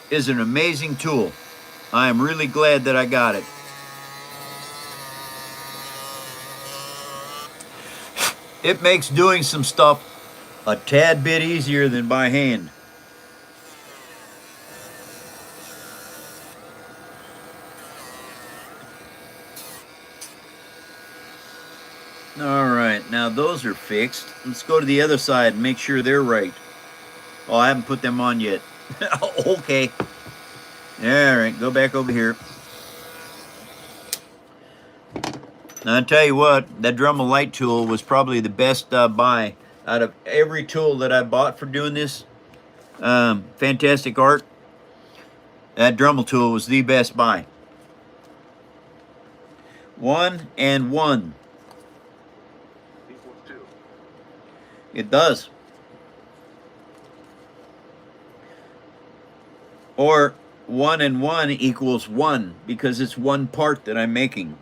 is an amazing tool. I am really glad that I got it. It makes doing some stuff a tad bit easier than by hand. All right, now those are fixed. Let's go to the other side and make sure they're right. Oh, I haven't put them on yet. Okay. All right, go back over here. Now, I'll tell you what, that Dremel light tool was probably the best buy out of every tool that I bought for doing this fantastic art. That Dremel tool was the best buy. 1 and 1 Equals 2. It does. Or 1 and 1 equals 1 because it's one part that I'm making.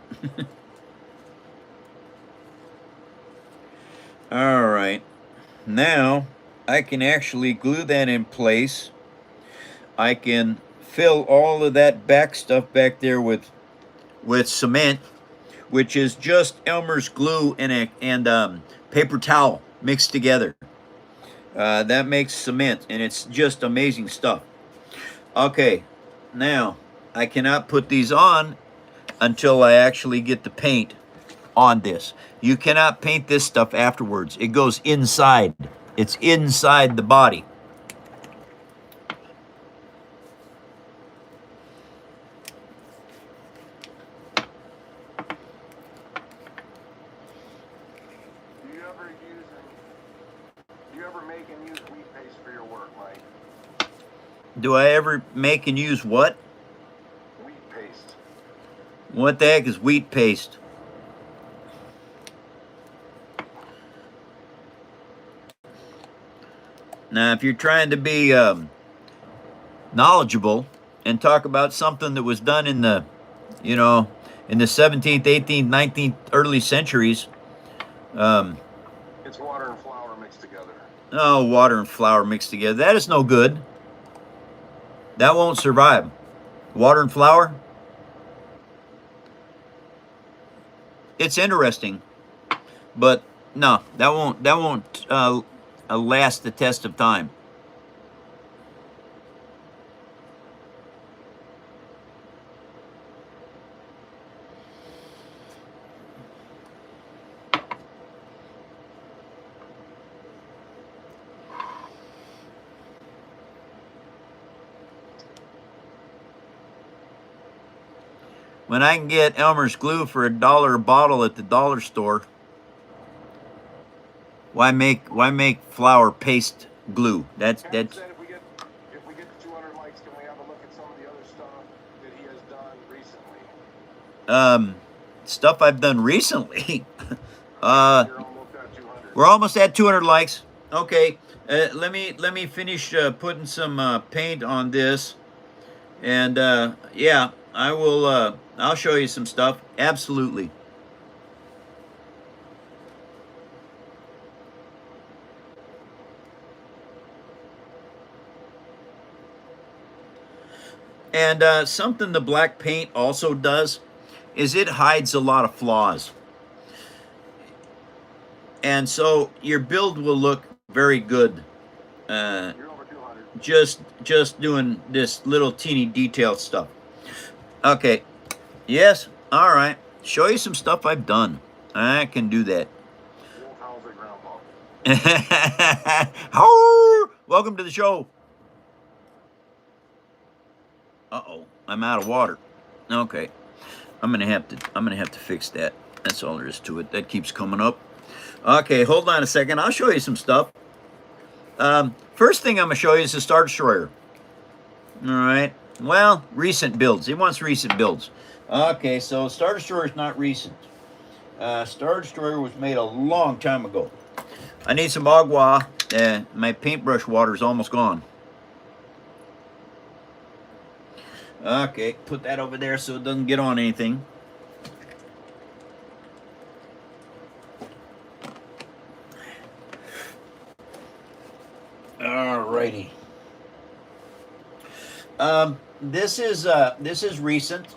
All right. Now I can actually glue that in place. I can fill all of that back stuff back there with cement, which is just Elmer's glue and paper towel mixed together. That makes cement, and it's just amazing stuff. Okay, now I cannot put these on until I actually get the paint on this. You cannot paint this stuff afterwards. It goes inside. It's inside the body. Do you ever make and use wheat paste for your work, Mike? Do I ever make and use what? Wheat paste. What the heck is wheat paste? Now, if you're trying to be knowledgeable and talk about something that was done in the, in the 17th, 18th, 19th, early centuries. It's water and flour mixed together. Oh, water and flour mixed together. That is no good. That won't survive. Water and flour? It's interesting, but no, that won't last the test of time. When I can get Elmer's glue for $1 a bottle at the dollar store, why make flour paste glue? That's Said if we get to 200 likes, can we have a look at some of the other stuff that he has done recently? Stuff I've done recently. You're almost at 200. We're almost at 200 likes. Okay, let me finish putting some paint on this, and yeah, I will. I'll show you some stuff. Absolutely. And something the black paint also does is it hides a lot of flaws. And so your build will look very good. You're over 200. Just doing this little teeny detail stuff. Okay. Yes. All right. Show you some stuff I've done. I can do that. How's it, Grandpa? Welcome to the show. Uh-oh, I'm out of water. Okay, I'm gonna have to fix that. That's all there is to it. That keeps coming up. Okay, hold on a second. I'll show you some stuff. First thing I'm gonna show you is the Star Destroyer. All right. Well, recent builds. He wants recent builds. Okay, so Star Destroyer is not recent. Star Destroyer was made a long time ago. I need some agua. My paintbrush water is almost gone. Okay, put that over there so it doesn't get on anything. Alrighty. This is recent.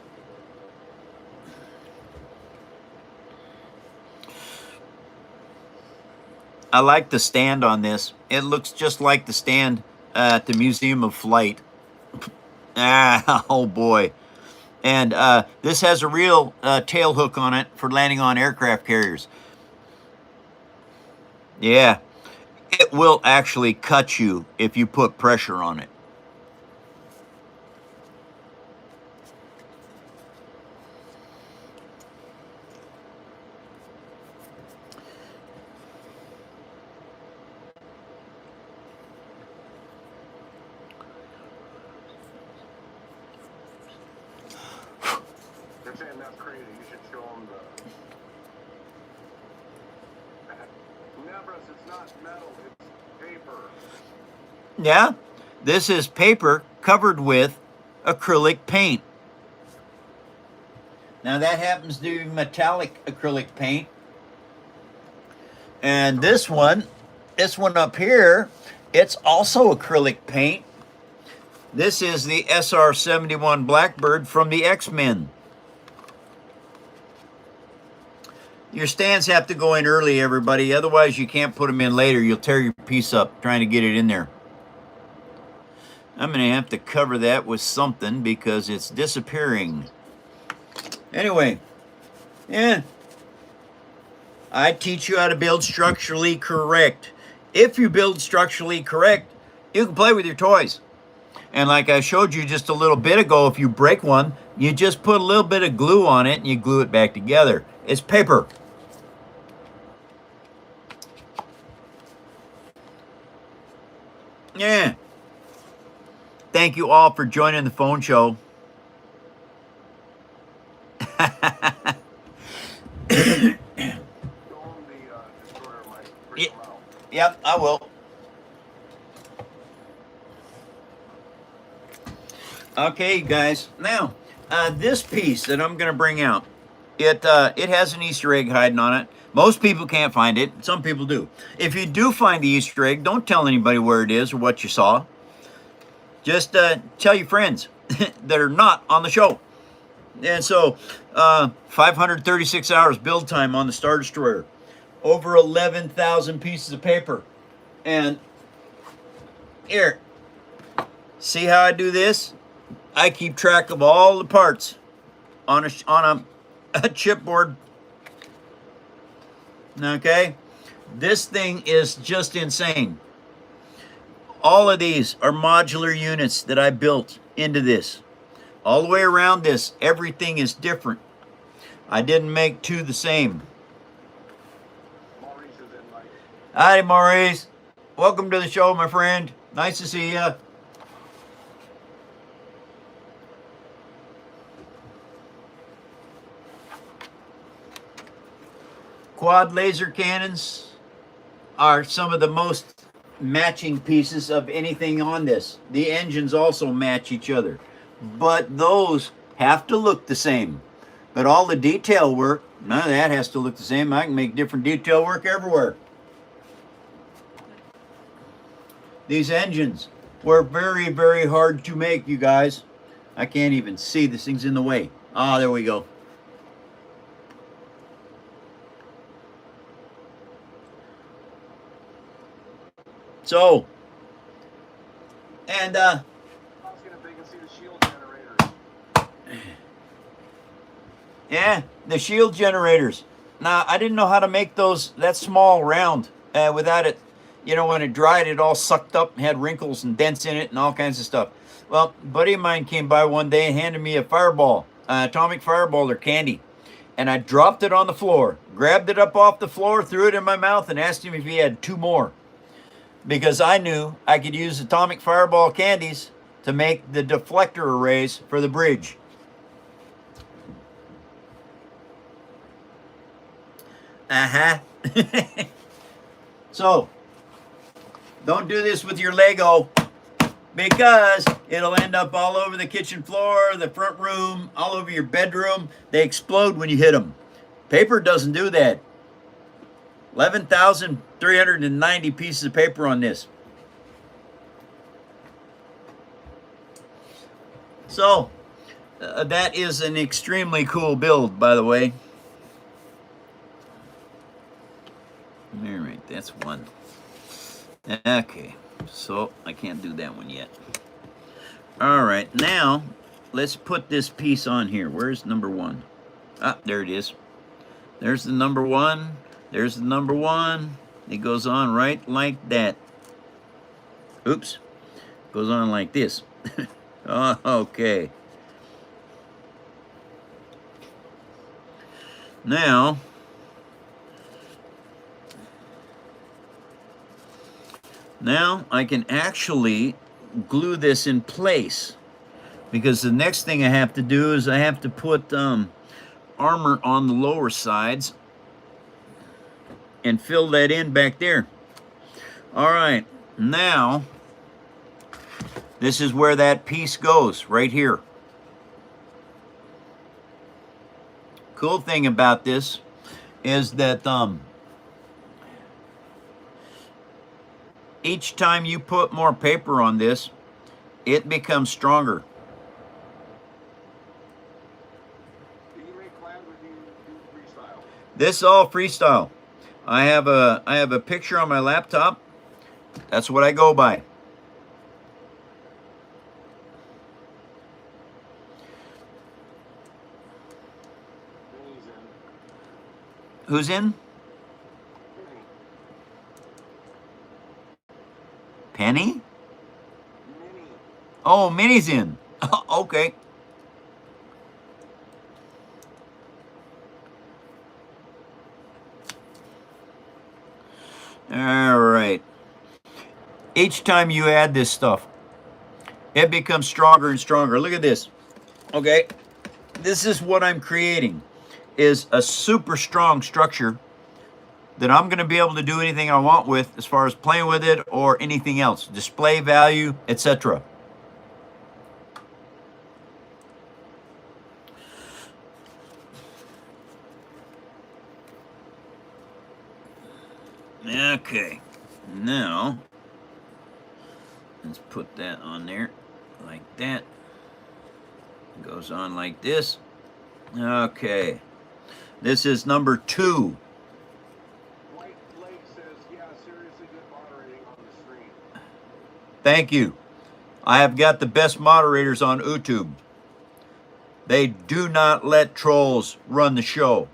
I like the stand on this. It looks just like the stand at the Museum of Flight. Oh boy. And this has a real tail hook on it for landing on aircraft carriers. Yeah, it will actually cut you if you put pressure on it. They're saying that's crazy. You should show them the... Nebras, it's not metal, it's paper. Yeah, this is paper covered with acrylic paint. Now that happens to be metallic acrylic paint. And this one up here, it's also acrylic paint. This is the SR-71 Blackbird from the X-Men. Your stands have to go in early, everybody. Otherwise, you can't put them in later. You'll tear your piece up trying to get it in there. I'm going to have to cover that with something because it's disappearing. Anyway, yeah. I teach you how to build structurally correct. If you build structurally correct, you can play with your toys. And like I showed you just a little bit ago, if you break one, you just put a little bit of glue on it and you glue it back together. It's paper. Yeah. Thank you all for joining the phone show. Yep, I will. Okay, guys. Now, this piece that I'm going to bring out, it has an Easter egg hiding on it. Most people can't find it. Some people do. If you do find the Easter egg, don't tell anybody where it is or what you saw. Just tell your friends that are not on the show. And so, 536 hours build time on the Star Destroyer. Over 11,000 pieces of paper. And here, see how I do this? I keep track of all the parts on a chipboard. Okay? This thing is just insane. All of these are modular units that I built into this. All the way around this, everything is different. I didn't make two the same. Maurice is in, Mike. Hi, Maurice. Welcome to the show, my friend. Nice to see you. Quad laser cannons are some of the most matching pieces of anything on this. The engines also match each other, but those have to look the same. But all the detail work, none of that has to look the same. I can make different detail work everywhere. These engines were very, very hard to make, you guys. I can't even see. This thing's in the way. Ah, there we go. So, and Let's get a big and see the shield generators. yeah, the shield generators. Now, I didn't know how to make those that small round without it. You know, when it dried, it all sucked up and had wrinkles and dents in it and all kinds of stuff. Well, a buddy of mine came by one day and handed me a fireball, atomic fireball or candy. And I dropped it on the floor, grabbed it up off the floor, threw it in my mouth, and asked him if he had two more. Because I knew I could use atomic fireball candies to make the deflector arrays for the bridge. So, don't do this with your Lego, because it'll end up all over the kitchen floor, the front room, all over your bedroom. They explode when you hit them. Paper doesn't do that. 11,390 pieces of paper on this. So, that is an extremely cool build, by the way. All right, that's one. Okay, so I can't do that one yet. All right, now let's put this piece on here. Where's number one? Ah, there it is. There's the number one. There's the number one. It goes on right like that. Oops. Goes on like this. Oh, okay. Now, I can actually glue this in place, because the next thing I have to do is I have to put armor on the lower sides and fill that in back there. All right, now this is where that piece goes, right here. Cool thing about this is that each time you put more paper on this, it becomes stronger. Do you make plans or do you do freestyle? This is all freestyle. I have a picture on my laptop. That's what I go by. Vinny's in. Who's in? Vinny. Penny? Minnie. Oh, Minnie's in. Okay. All right. Each time you add this stuff, it becomes stronger and stronger. Look at this. Okay. This is what I'm creating, is a super strong structure that I'm going to be able to do anything I want with as far as playing with it or anything else, display value, etc. Okay, now let's put that on there like that. It goes on like this. Okay, this is number 2. White Lake says, yeah, seriously good moderating on the stream. Thank you. I have got the best moderators on YouTube. They do not let trolls run the show.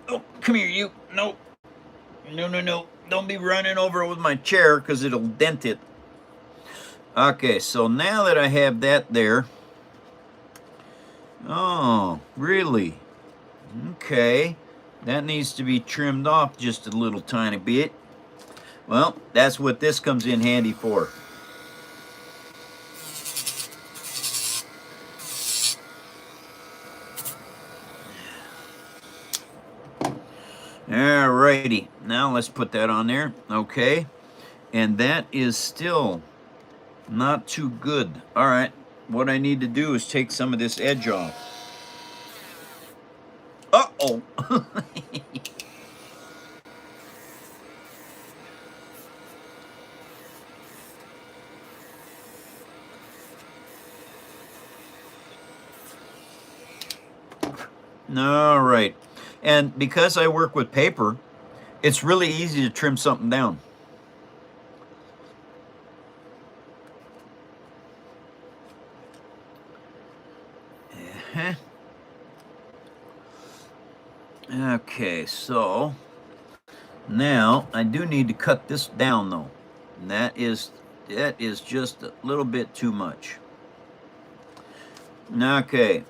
Oh, come here, you. No. No. Don't be running over with my chair, because it'll dent it. Okay, so now that I have that there, oh, really? Okay, that needs to be trimmed off just a little tiny bit. Well, that's what this comes in handy for. Alrighty, now let's put that on there. Okay, and that is still not too good. All right, what I need to do is take some of this edge off. Uh-oh. All right, and because I work with paper, it's really easy to trim something down. Okay, so now I do need to cut this down though. And that is just a little bit too much. Okay.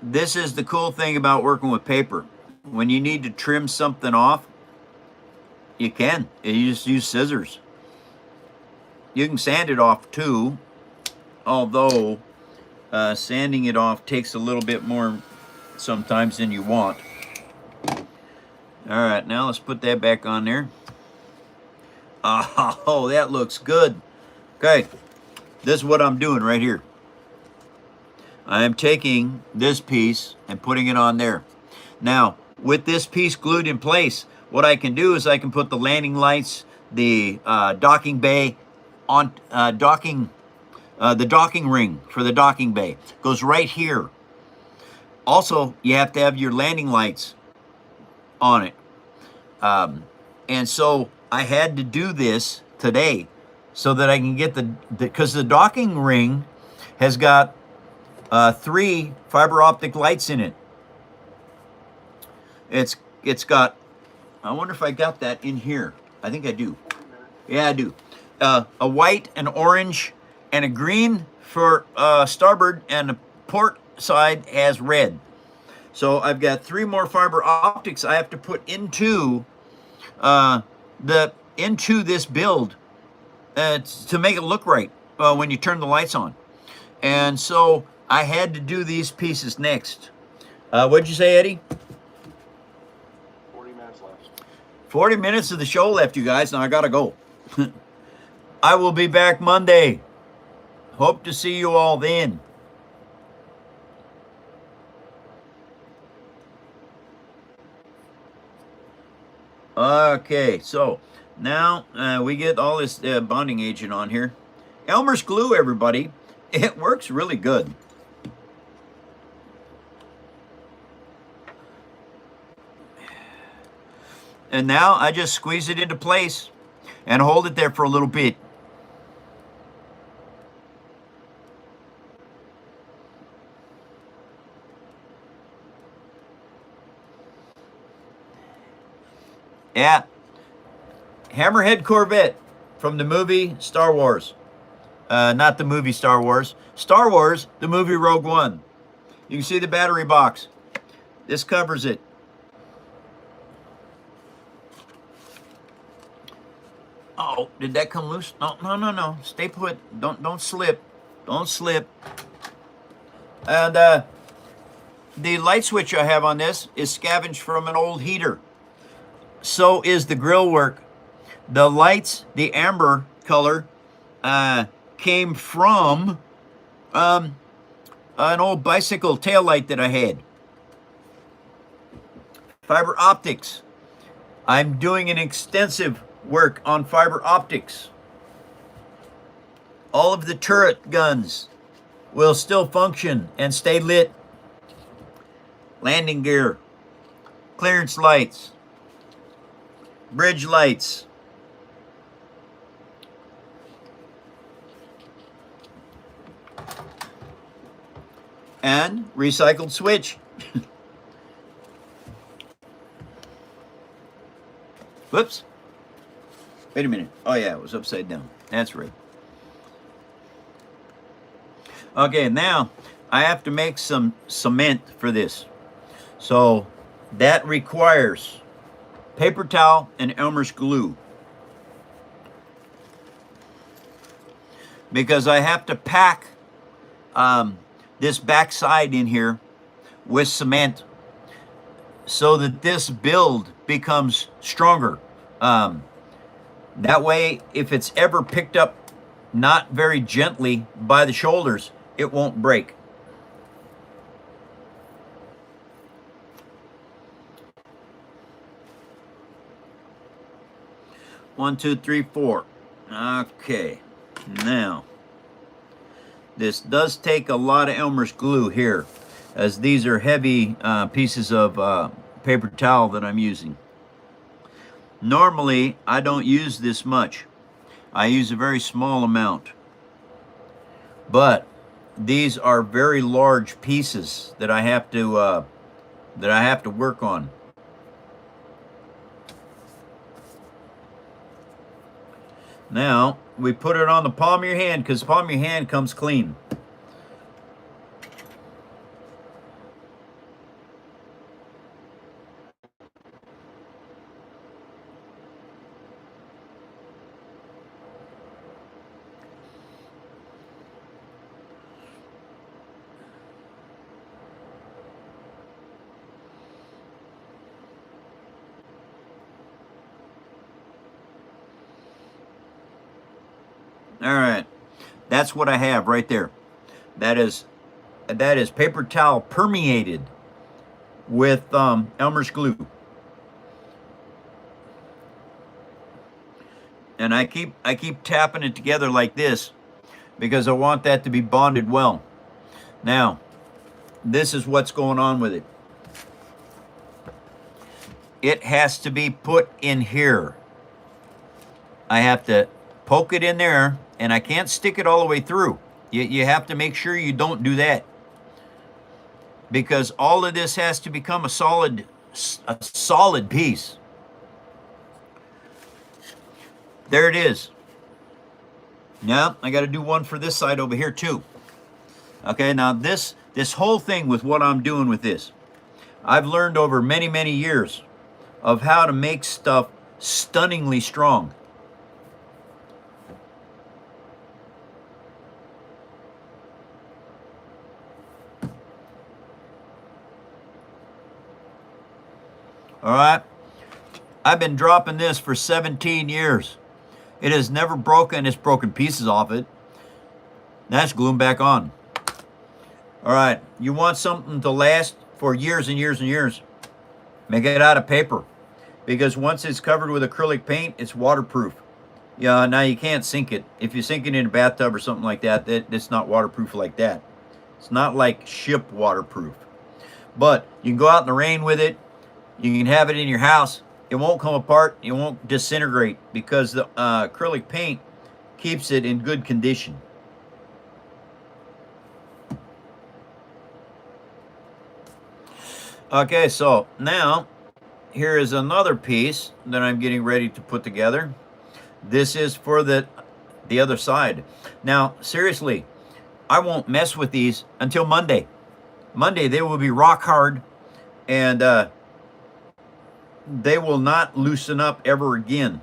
This is the cool thing about working with paper. When you need to trim something off, you can. You just use scissors. You can sand it off too, although sanding it off takes a little bit more sometimes than you want. All right, now let's put that back on there. Oh, that looks good. Okay, this is what I'm doing right here. I am taking this piece and putting it on there. Now, with this piece glued in place, what I can do is I can put the landing lights, the docking bay on the docking ring for the docking bay goes right here. Also, you have to have your landing lights on it. And so I had to do this today so that I can get because the docking ring has got 3 fiber optic lights in it. It's got, I wonder if I got that in here. I think I do. Yeah, I do. A white, an orange, and a green for starboard, and the port side has red. So I've got 3 more fiber optics I have to put into this build to make it look right when you turn the lights on. And so I had to do these pieces next. What'd you say, Eddie? 40 minutes left. 40 minutes of the show left, you guys. Now I gotta go. I will be back Monday. Hope to see you all then. Okay, so now we get all this bonding agent on here. Elmer's glue, everybody. It works really good. And now I just squeeze it into place and hold it there for a little bit. Yeah. Hammerhead Corvette from the movie Star Wars. Not the movie Star Wars. Star Wars, the movie Rogue One. You can see the battery box. This covers it. Oh, did that come loose? No, no, no, no. Stay put. Don't slip. Don't slip. And the light switch I have on this is scavenged from an old heater. So is the grill work. The lights, the amber color, came from an old bicycle tail light that I had. Fiber optics. I'm doing an extensive work on fiber optics. All of the turret guns will still function and stay lit. Landing gear, clearance lights, bridge lights. And recycled switch. Whoops. Wait a minute. Oh yeah, it was upside down. That's right. Okay, now I have to make some cement for this. So that requires paper towel and Elmer's glue. Because I have to pack this backside in here with cement so that this build becomes stronger. That way, if it's ever picked up not very gently by the shoulders, it won't break. One, two, three, four. Okay, now this does take a lot of Elmer's glue here, as these are heavy pieces of paper towel that I'm using. Normally, I don't use this much. I use a very small amount. But these are very large pieces that I have to work on. Now, we put it on the palm of your hand because the palm of your hand comes clean. All right, that's what I have right there. That is paper towel permeated with Elmer's glue. And I keep tapping it together like this because I want that to be bonded well. Now, this is what's going on with it. It has to be put in here. I have to poke it in there, and I can't stick it all the way through. You have to make sure you don't do that, because all of this has to become a solid piece. There it is. Now I got to do one for this side over here too. Okay, now this whole thing with what I'm doing with this, I've learned over many years of how to make stuff stunningly strong. All right, I've been dropping this for 17 years. It has never broken. It's broken pieces off it. That's gluing back on. All right, you want something to last for years and years and years, make it out of paper, because once it's covered with acrylic paint, it's waterproof. Yeah, now you can't sink it. If you sink it in a bathtub or something like that, it's not waterproof like that. It's not like ship waterproof. But you can go out in the rain with it. You can have it in your house. It won't come apart. It won't disintegrate because the acrylic paint keeps it in good condition. Okay, so now here is another piece that I'm getting ready to put together. This is for the other side. Now, seriously, I won't mess with these until Monday. Monday, they will be rock hard, and they will not loosen up ever again.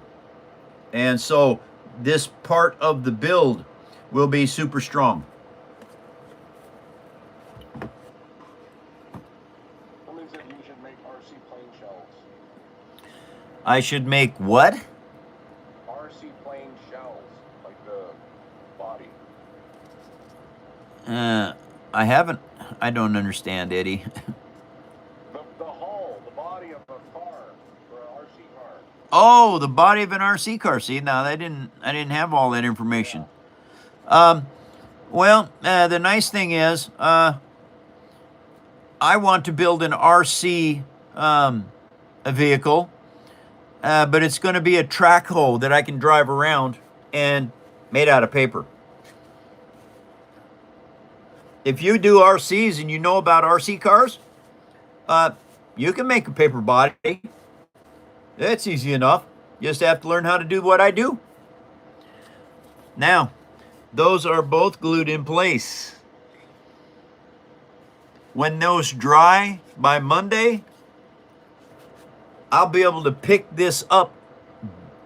And so this part of the build will be super strong. Somebody said you should make RC plane shells. I should make what? RC plane shells, like the body. I haven't. I don't understand, Eddie. The hull, the body of a car, for an RC car. Oh, the body of an RC car. See, now I didn't have all that information. Well, the nice thing is, I want to build an RC a vehicle, but it's going to be a track hoe that I can drive around and made out of paper. If you do RCs and you know about RC cars, you can make a paper body. That's easy enough. You just have to learn how to do what I do. Now, those are both glued in place. When those dry by Monday, I'll be able to pick this up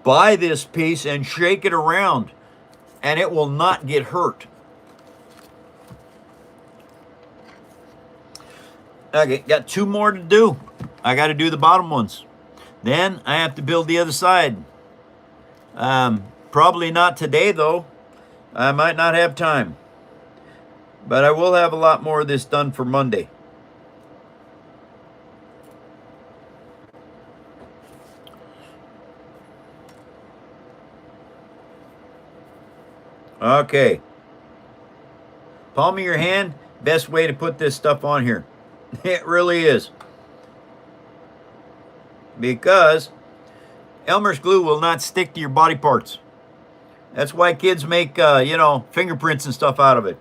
by this piece and shake it around, and it will not get hurt. Okay, got 2 more to do. I got to do the bottom ones. Then I have to build the other side. Probably not today, though. I might not have time. But I will have a lot more of this done for Monday. Okay. Palm of your hand, best way to put this stuff on here. It really is. Because Elmer's glue will not stick to your body parts. That's why kids make, fingerprints and stuff out of it.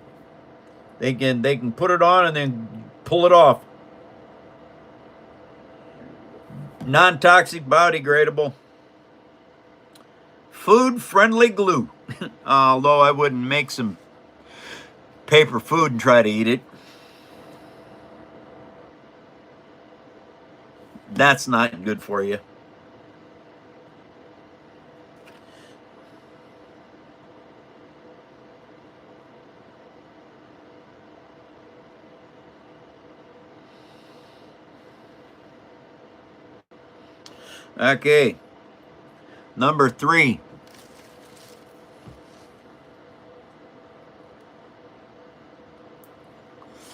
They can put it on and then pull it off. Non-toxic, biodegradable, food-friendly glue. Although I wouldn't make some paper food and try to eat it. That's not good for you. Okay, number 3.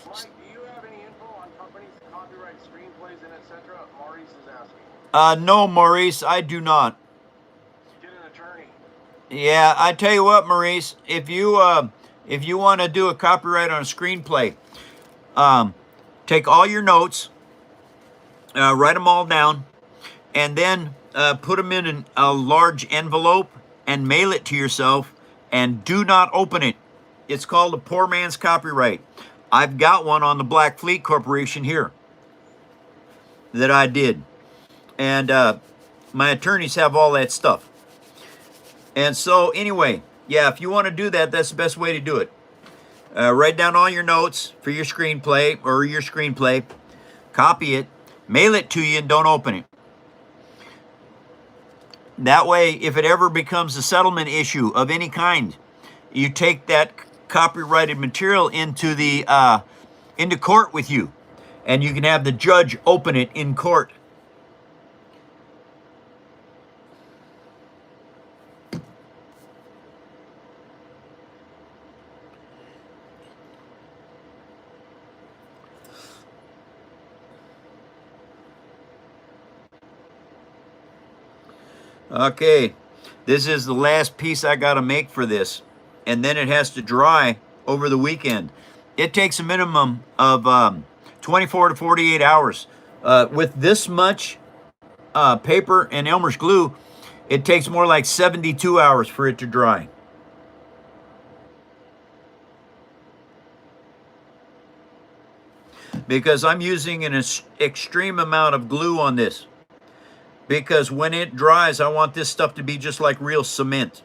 Mike, do you have any info on companies that copyright screenplays and etc.? Maurice is asking. No, Maurice, I do not. Get an attorney. Yeah, I tell you what, Maurice, if you want to do a copyright on a screenplay, take all your notes, write them all down, and then put them in a large envelope and mail it to yourself, and do not open it. It's called a poor man's copyright. I've got one on the Black Fleet Corporation here that I did. And my attorneys have all that stuff. And so anyway, yeah, if you want to do that, that's the best way to do it. Write down all your notes for your screenplay, copy it, mail it to you, and don't open it. That way, if it ever becomes a settlement issue of any kind, you take that copyrighted material into court with you, and you can have the judge open it in court. Okay, this is the last piece I got to make for this, and then it has to dry over the weekend. It takes a minimum of 24 to 48 hours. With this much paper and Elmer's glue, it takes more like 72 hours for it to dry. Because I'm using an extreme amount of glue on this. Because when it dries, I want this stuff to be just like real cement.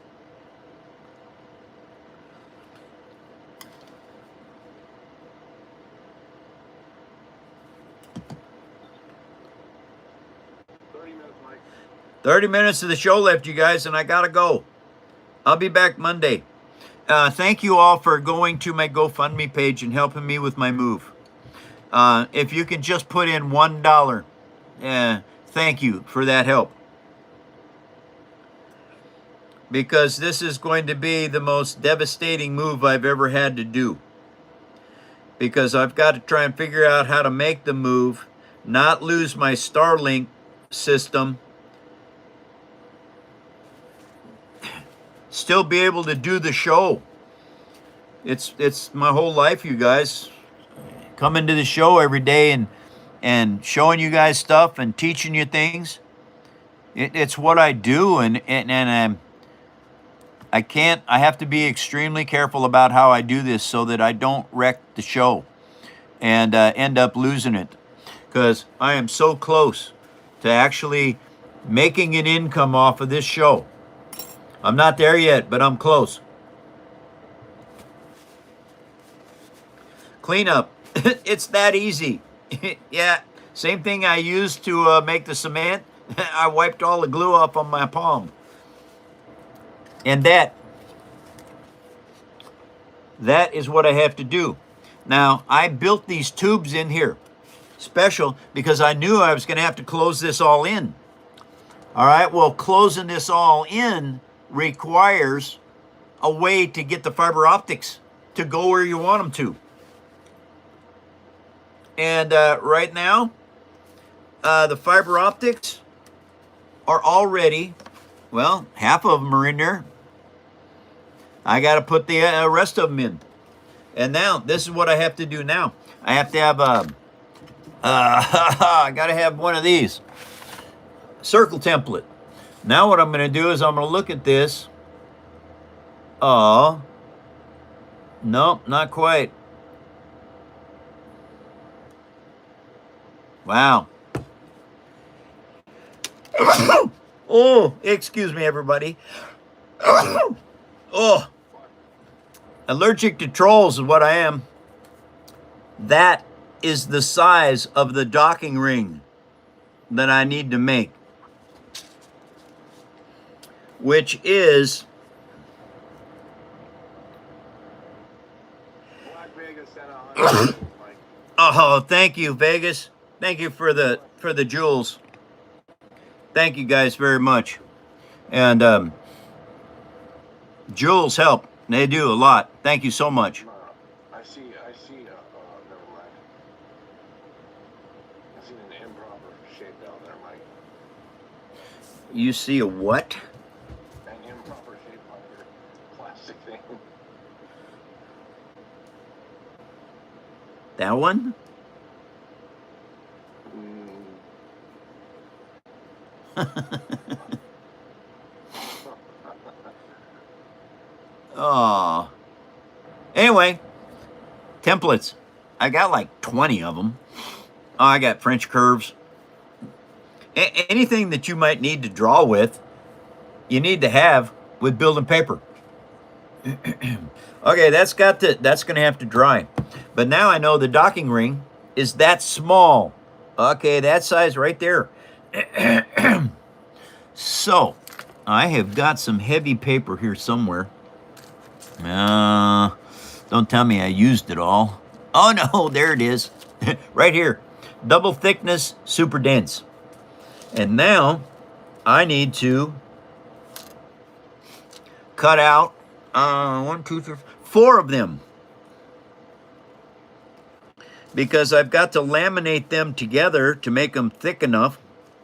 Mike. 30 minutes of the show left, you guys, and I gotta go. I'll be back Monday. Thank you all for going to my GoFundMe page and helping me with my move. If you can just put in $1, thank you for that help. Because this is going to be the most devastating move I've ever had to do. Because I've got to try and figure out how to make the move, not lose my Starlink system, still be able to do the show. It's my whole life, you guys. Coming to the show every day and showing you guys stuff and teaching you things. It's what I do, and I have to be extremely careful about how I do this so that I don't wreck the show and end up losing it. Because I am so close to actually making an income off of this show. I'm not there yet, but I'm close. Cleanup. It's that easy. Yeah, same thing I used to make the cement. I wiped all the glue off on my palm. And that is what I have to do. Now, I built these tubes in here, special, because I knew I was going to have to close this all in. All right, well, closing this all in requires a way to get the fiber optics to go where you want them to. And right now, the fiber optics are already, well, half of them are in there. I got to put the rest of them in. And now, this is what I have to do now. I have to have I got to have one of these. Circle template. Now what I'm going to do is I'm going to look at this. Oh, nope, not quite. Wow. Oh, excuse me, everybody. Oh, allergic to trolls is what I am. That is the size of the docking ring that I need to make, which is Black Vegas sent 100, Mike. oh, thank you, Vegas. Thank you for the jewels. Thank you guys very much. And jewels help. They do a lot. Thank you so much. I see, never mind. I see an improper shape down there, Mike. You see a what? An improper shape on your plastic thing. That one? Oh. Anyway, templates. I got like 20 of them. Oh, I got French curves. Anything that you might need to draw with, you need to have with building paper. Okay, that's going to have to dry. But now I know the docking ring is that small. Okay, that size right there. So, I have got some heavy paper here somewhere. Don't tell me I used it all. Oh no, there it is. Right here. Double thickness, super dense. And now I need to cut out 1, 2, 3, 4 of them, because I've got to laminate them together to make them thick enough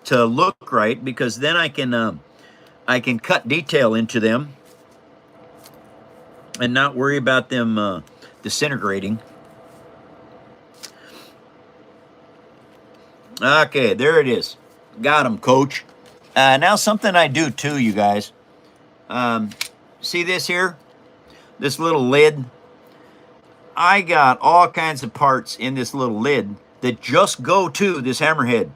to look right, because then I can cut detail into them and not worry about them disintegrating. Okay, there it is. Got them, coach. Now something I do too, you guys. See this here? This little lid? I got all kinds of parts in this little lid that just go to this hammerhead.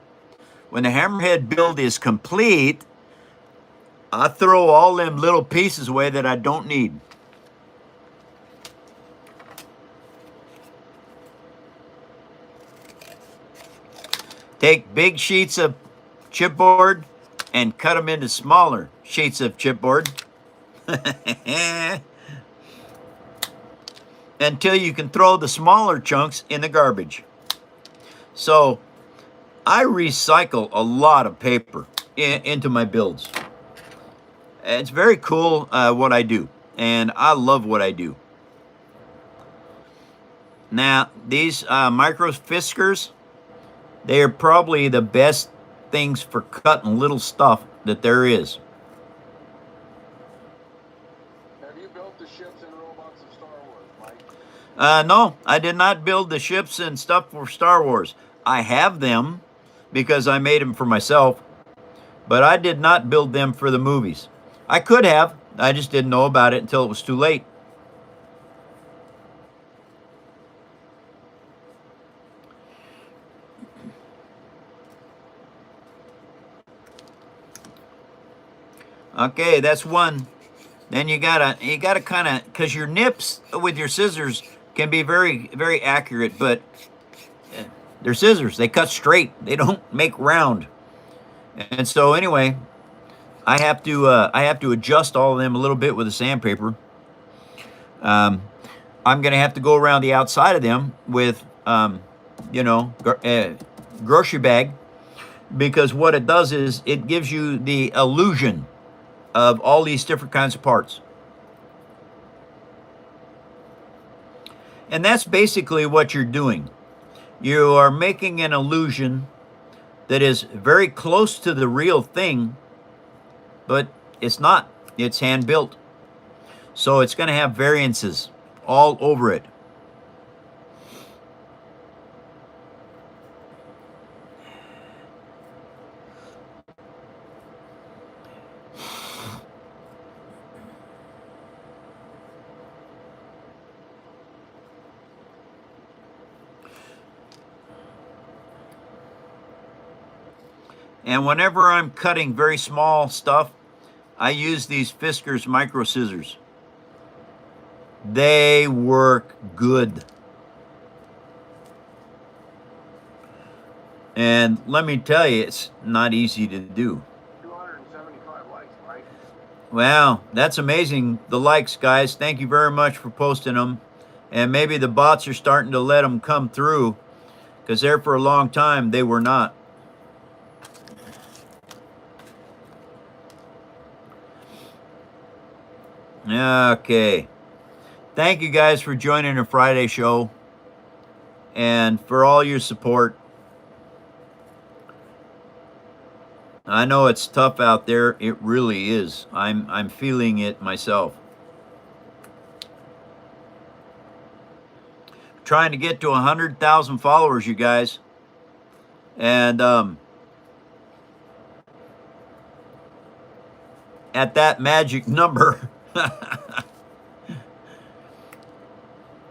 When the hammerhead build is complete, I throw all them little pieces away that I don't need. Take big sheets of chipboard and cut them into smaller sheets of chipboard until you can throw the smaller chunks in the garbage. So I recycle a lot of paper into my builds. It's very cool what I do, and I love what I do. Now, these micro fiskers, they are probably the best things for cutting little stuff that there is. Have you built the ships and robots of Star Wars, Mike? No, I did not build the ships and stuff for Star Wars. I have them because I made them for myself, but I did not build them for the movies. I could have. I just didn't know about it until it was too late. Okay, that's one. Then you gotta kind of, because your nips with your scissors can be very, very accurate, but they're scissors. They cut straight. They don't make round. And so anyway, I have to adjust all of them a little bit with a sandpaper. I'm gonna have to go around the outside of them with, you know, grocery bag, because what it does is it gives you the illusion of all these different kinds of parts. And that's basically what you're doing. You are making an illusion that is very close to the real thing, but it's not. It's hand built. So it's going to have variances all over it. And whenever I'm cutting very small stuff, I use these Fiskars micro scissors. They work good. And let me tell you, it's not easy to do. 275 likes, Mike. Wow, that's amazing. The likes, guys. Thank you very much for posting them. And maybe the bots are starting to let them come through, because there for a long time they were not. Okay. Thank you guys for joining the Friday show and for all your support. I know it's tough out there. It really is. I'm feeling it myself. Trying to get to 100,000 followers, you guys. And at that magic number,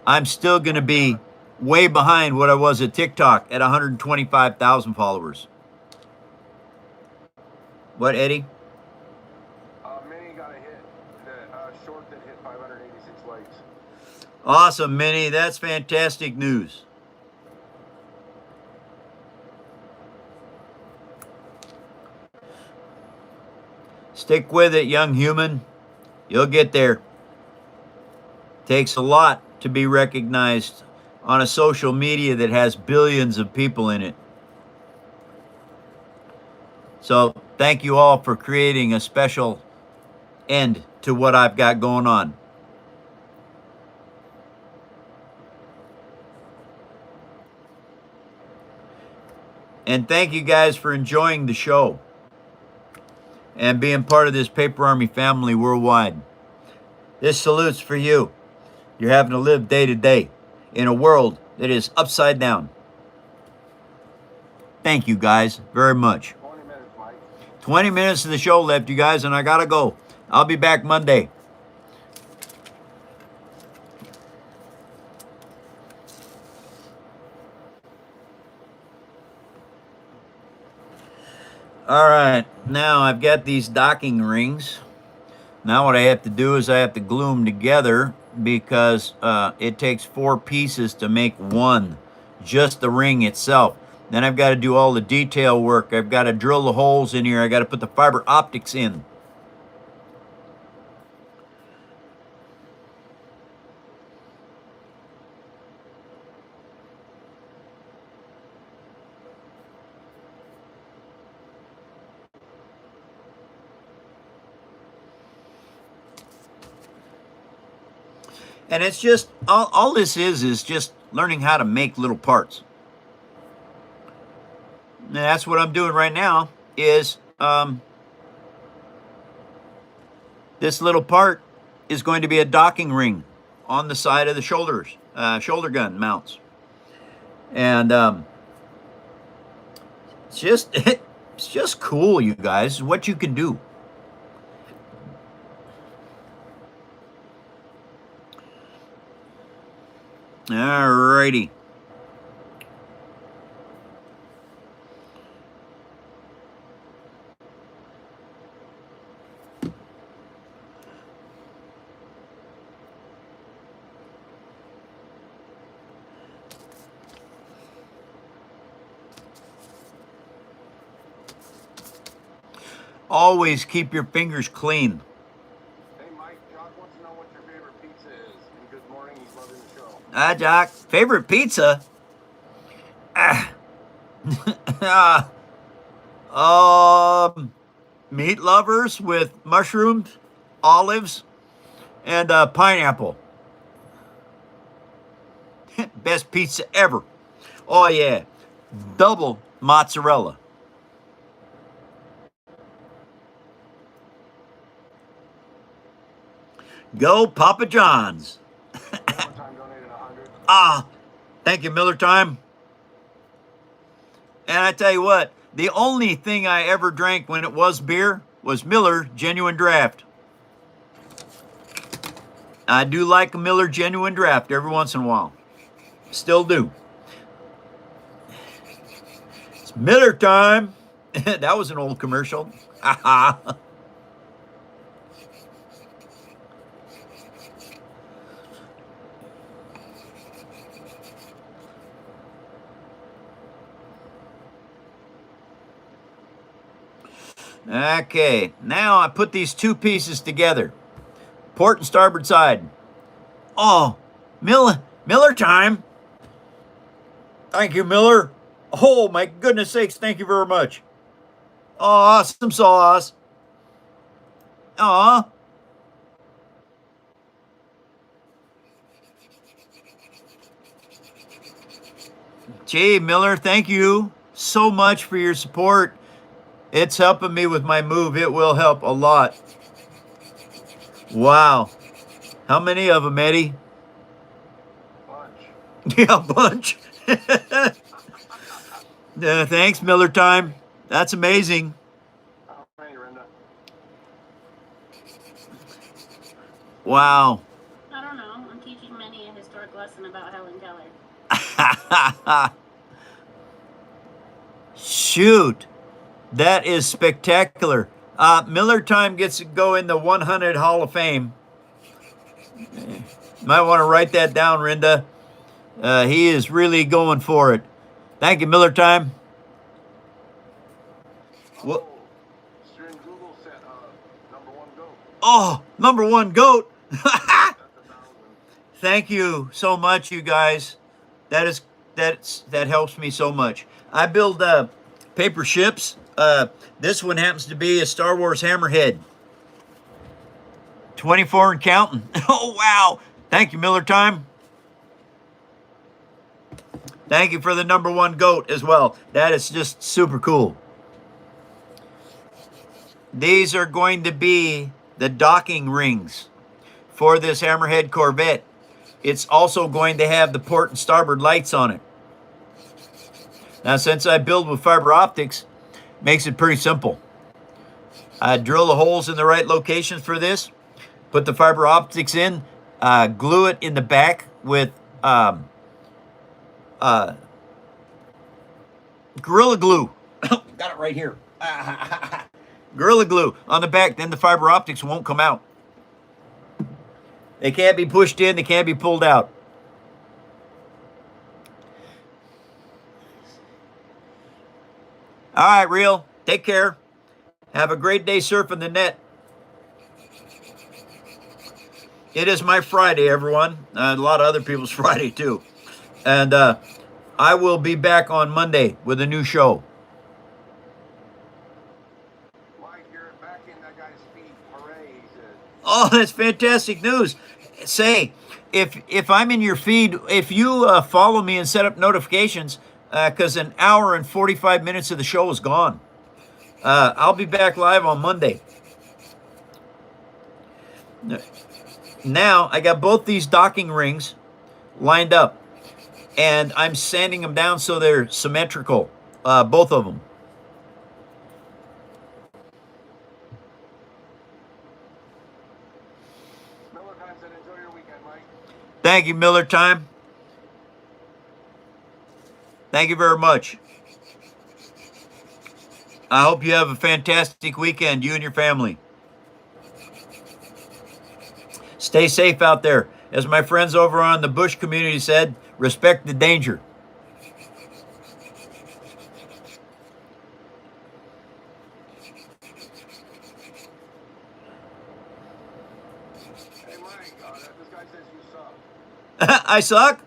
I'm still going to be way behind what I was at TikTok at 125,000 followers. What, Eddie? Minnie got a hit, the short that hit 586 likes. Awesome, Minnie. That's fantastic news. Stick with it, young human. You'll get there. Takes a lot to be recognized on a social media that has billions of people in it. So thank you all for creating a special end to what I've got going on. And thank you guys for enjoying the show and being part of this Paper Army family worldwide. This salute's for you. You're having to live day to day in a world that is upside down. Thank you guys very much. 20 minutes, Mike. 20 minutes of the show left, you guys, and I gotta go. I'll be back Monday. All right, now I've got these docking rings. Now what I have to do is I have to glue them together, because it takes 4 pieces to make one, just the ring itself. Then I've got to do all the detail work. I've got to drill the holes in here. I got to put the fiber optics in. And it's just, all this is just learning how to make little parts. And that's what I'm doing right now, is this little part is going to be a docking ring on the side of the shoulders, shoulder gun mounts. And it's just cool, you guys, what you can do. Alrighty. Always keep your fingers clean. Hey, Mike, Jock wants to know what your favorite pizza is. And good morning, he's loving the show. Jock, favorite pizza? Meat lovers with mushrooms, olives, and pineapple. Best pizza ever. Oh yeah, double mozzarella. Go Papa John's. Time donated 100. Thank you, Miller Time. And I tell you what, the only thing I ever drank when it was beer was Miller Genuine Draft. I do like a Miller Genuine Draft every once in a while. Still do. It's Miller Time. That was an old commercial. Okay, now I put these two pieces together. Port and starboard side. Oh, Miller Time. Thank you, Miller. Oh, my goodness sakes, thank you very much. Awesome sauce. Aw. Gee, Miller, thank you so much for your support. It's helping me with my move. It will help a lot. Wow. How many of them, Eddie? Bunch. Yeah, a bunch. Thanks, Miller Time. That's amazing. How many, Renda? Wow. I don't know. I'm teaching Minnie a historic lesson about Helen Keller. Shoot. That is spectacular. Miller Time gets to go in the 100 Hall of Fame. Might want to write that down, Rinda. He is really going for it. Thank you, Miller Time. What? String Google said number one goat. Oh, number one goat. That's 1,000. Thank you so much, you guys. That helps me so much. I build paper ships. This one happens to be a Star Wars Hammerhead. 24 and counting. Oh, wow. Thank you, Miller Time. Thank you for the number one goat as well. That is just super cool. These are going to be the docking rings for this Hammerhead Corvette. It's also going to have the port and starboard lights on it. Now, since I build with fiber optics, makes it pretty simple. I drill the holes in the right locations for this, put the fiber optics in, glue it in the back with Gorilla Glue. Got it right here. Gorilla Glue on the back, then the fiber optics won't come out. They can't be pushed in, they can't be pulled out. All right, Real. Take care. Have a great day surfing the net. It is my Friday, everyone. A lot of other people's Friday, too. And I will be back on Monday with a new show. Mike, you're back in that guy's feet. Hooray, he said. Oh, that's fantastic news. Say, if I'm in your feed, if you follow me and set up notifications, because an hour and 45 minutes of the show is gone. I'll be back live on Monday. Now, I got both these docking rings lined up, and I'm sanding them down so they're symmetrical, both of them. Miller Time said enjoy your weekend, Mike. Thank you, Miller Time. Thank you very much. I hope you have a fantastic weekend, you and your family. Stay safe out there. As my friends over on the Bush community said, respect the danger. Hey, Mike, this guy says you suck. I suck?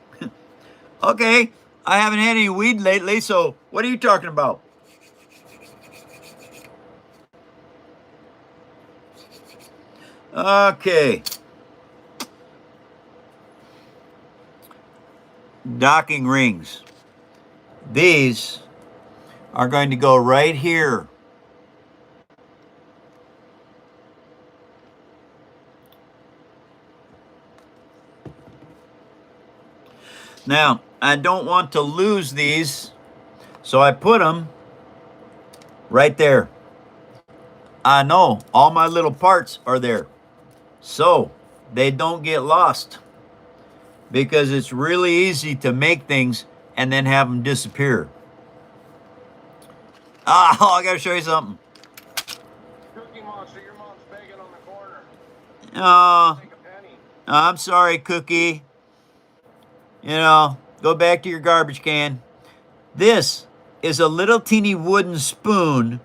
Okay. I haven't had any weed lately, so what are you talking about? Okay. Docking rings. These are going to go right here. Now, I don't want to lose these, so I put them right there. I know all my little parts are there, so they don't get lost, because it's really easy to make things and then have them disappear. Oh, I gotta show you something. Cookie Monster, your mom's begging on the corner. Oh, Take a penny. I'm sorry, Cookie. You know, go back to your garbage can. This is a little teeny wooden spoon.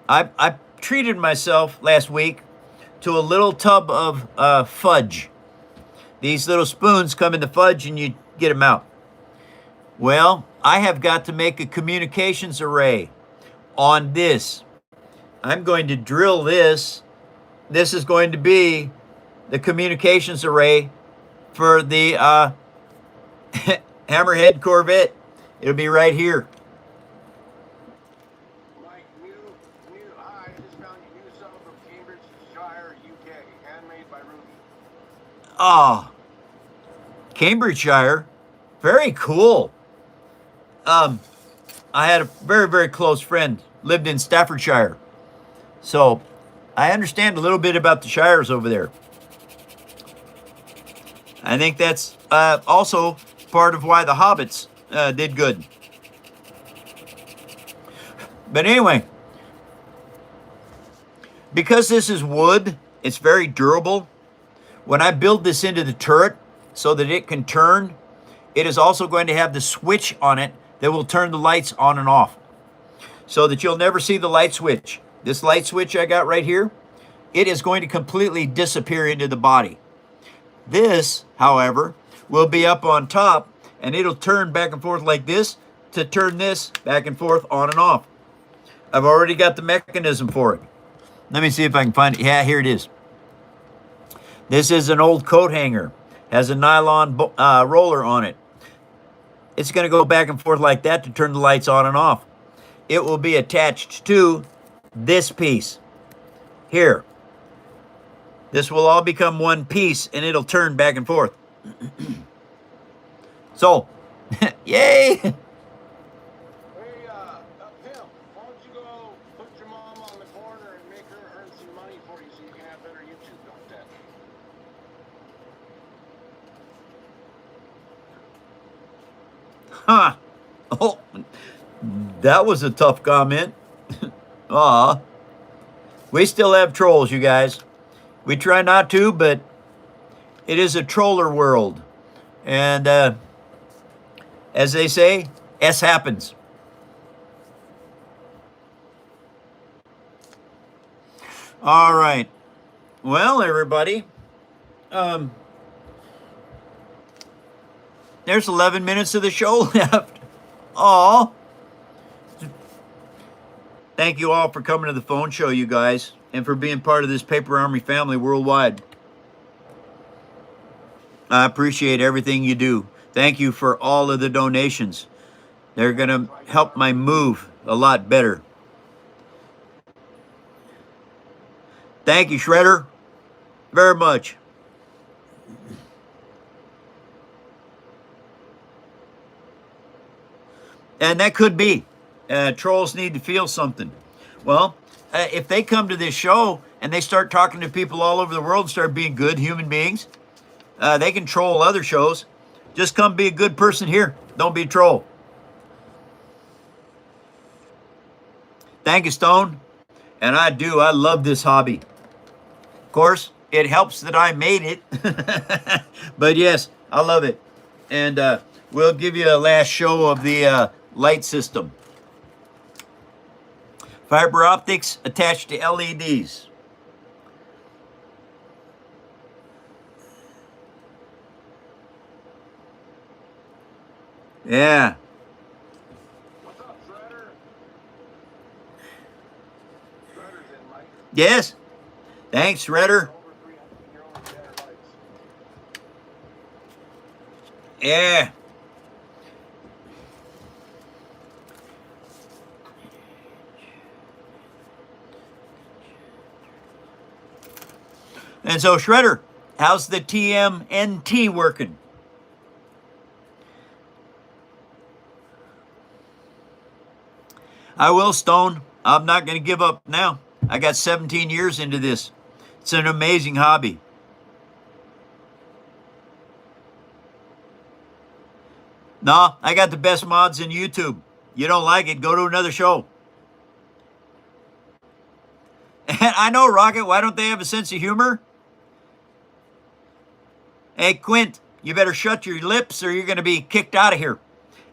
I treated myself last week to a little tub of fudge. These little spoons come in the fudge and you get them out. Well, I have got to make a communications array on this. I'm going to drill this. This is going to be the communications array for the Hammerhead Corvette. It'll be right here. Mike, hi, I just found you new sub from Cambridgeshire, UK, handmade by Ruby. Ah, Cambridgeshire. Very cool. I had a very, very close friend, lived in Staffordshire. So I understand a little bit about the shires over there. I think that's also part of why the Hobbits did good. But anyway, because this is wood, it's very durable. When I build this into the turret so that it can turn, it is also going to have the switch on it that will turn the lights on and off, so that you'll never see the light switch. This light switch I got right here, it is going to completely disappear into the body. This, however, will be up on top, and it'll turn back and forth like this to turn this back and forth on and off. I've already got the mechanism for it. Let me see if I can find it. Yeah, here it is. This is an old coat hanger. Has a nylon roller on it. It's going to go back and forth like that to turn the lights on and off. It will be attached to this piece here. This will all become one piece, and it'll turn back and forth. So, yay! Hey, Pimp, why don't you go put your mom on the corner and make her earn some money for you so you can have better YouTube content? Huh. Oh, that was a tough comment. Aw. We still have trolls, you guys. We try not to, but it is a troller world. And as they say, S happens. All right. Well, everybody, there's 11 minutes of the show left. Aw. Thank you all for coming to the phone show, you guys, and for being part of this Paper Army family worldwide. I appreciate everything you do. Thank you for all of the donations. They're going to help my move a lot better. Thank you, Shredder, very much. And that could be. Trolls need to feel something. Well, if they come to this show and they start talking to people all over the world and start being good human beings, they can troll other shows. Just come be a good person here. Don't be a troll. Thank you, Stone. And I love this hobby. Of course, it helps that I made it. But yes, I love it. And we'll give you a last show of the light system. Fiber optics attached to LEDs. Yeah. What's up, Shredder? Shredder's in, Mike. Yes. Thanks, Shredder. Over 300, you're over 300 likes. Yeah. And so, Shredder, how's the TMNT working? I will, Stone. I'm not going to give up now. I got 17 years into this. It's an amazing hobby. No, I got the best mods in YouTube. You don't like it, go to another show. And I know, Rocket, why don't they have a sense of humor? Hey, Quint, you better shut your lips or you're going to be kicked out of here.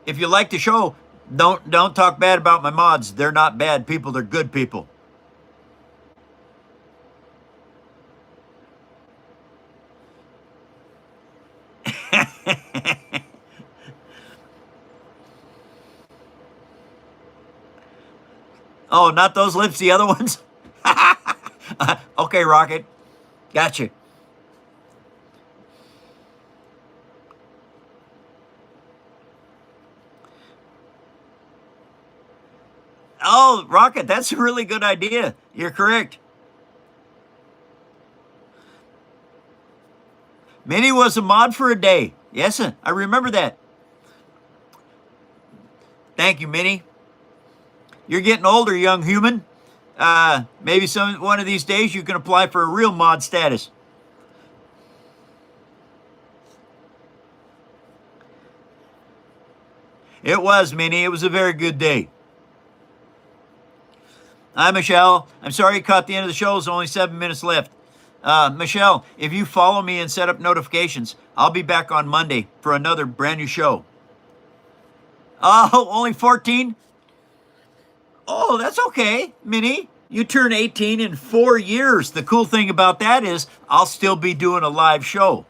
If you like the show, don't talk bad about my mods. They're not bad people, they're good people. Oh, not those lips, the other ones? Okay, Rocket. Gotcha. Oh, Rocket, that's a really good idea. You're correct. Minnie was a mod for a day. Yes, sir. I remember that. Thank you, Minnie. You're getting older, young human. Maybe one of these days you can apply for a real mod status. It was, Minnie. It was a very good day. Hi, Michelle. I'm sorry you caught the end of the show. There's only 7 minutes left. Michelle, if you follow me and set up notifications, I'll be back on Monday for another brand new show. Oh, only 14? Oh, that's okay, Minnie. You turn 18 in 4 years. The cool thing about that is I'll still be doing a live show.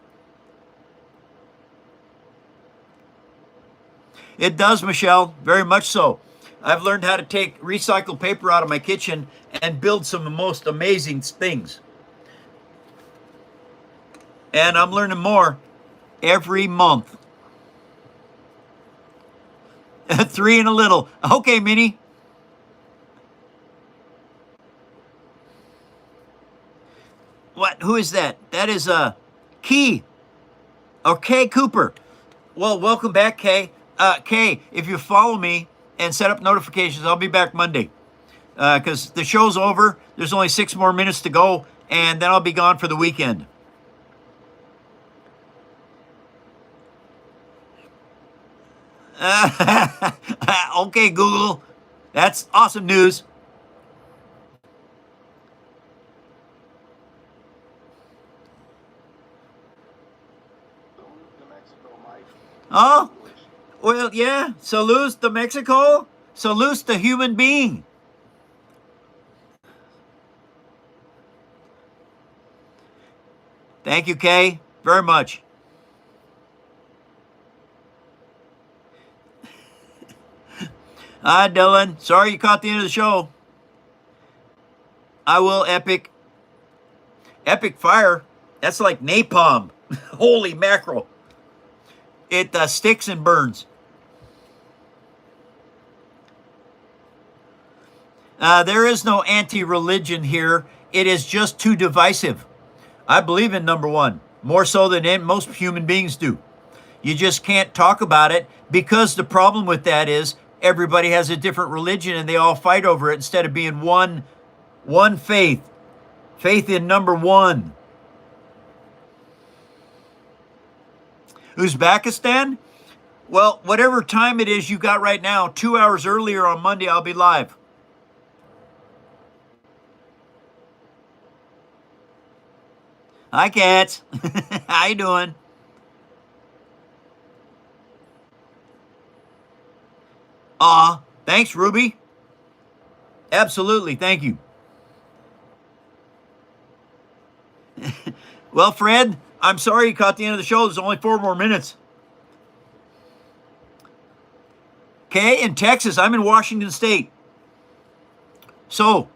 It does, Michelle, very much so. I've learned how to take recycled paper out of my kitchen and build some of the most amazing things. And I'm learning more every month. 3 and a little. Okay, Minnie. What? Who is that? That is Key. Or Kay Cooper. Well, welcome back, Kay. Kay, if you follow me and set up notifications, I'll be back Monday. Because the show's over. There's only 6 more minutes to go, and then I'll be gone for the weekend. Okay, Google. That's awesome news. Oh, well, yeah. Salute to Mexico. Salute the human being. Thank you, Kay, very much. Hi, Dylan. Sorry you caught the end of the show. I will, Epic. Epic Fire. That's like napalm. Holy mackerel. It sticks and burns. There is no anti-religion here. It is just too divisive. I believe in number one, more so than most human beings do. You just can't talk about it because the problem with that is everybody has a different religion and they all fight over it instead of being one faith. Faith in number one. Uzbekistan? Well, whatever time it is you got right now, 2 hours earlier on Monday, I'll be live. Hi, cats. How you doing? Thanks, Ruby. Absolutely, thank you. Well, Fred, I'm sorry you caught the end of the show. There's only 4 more minutes. Okay, in Texas, I'm in Washington State. So,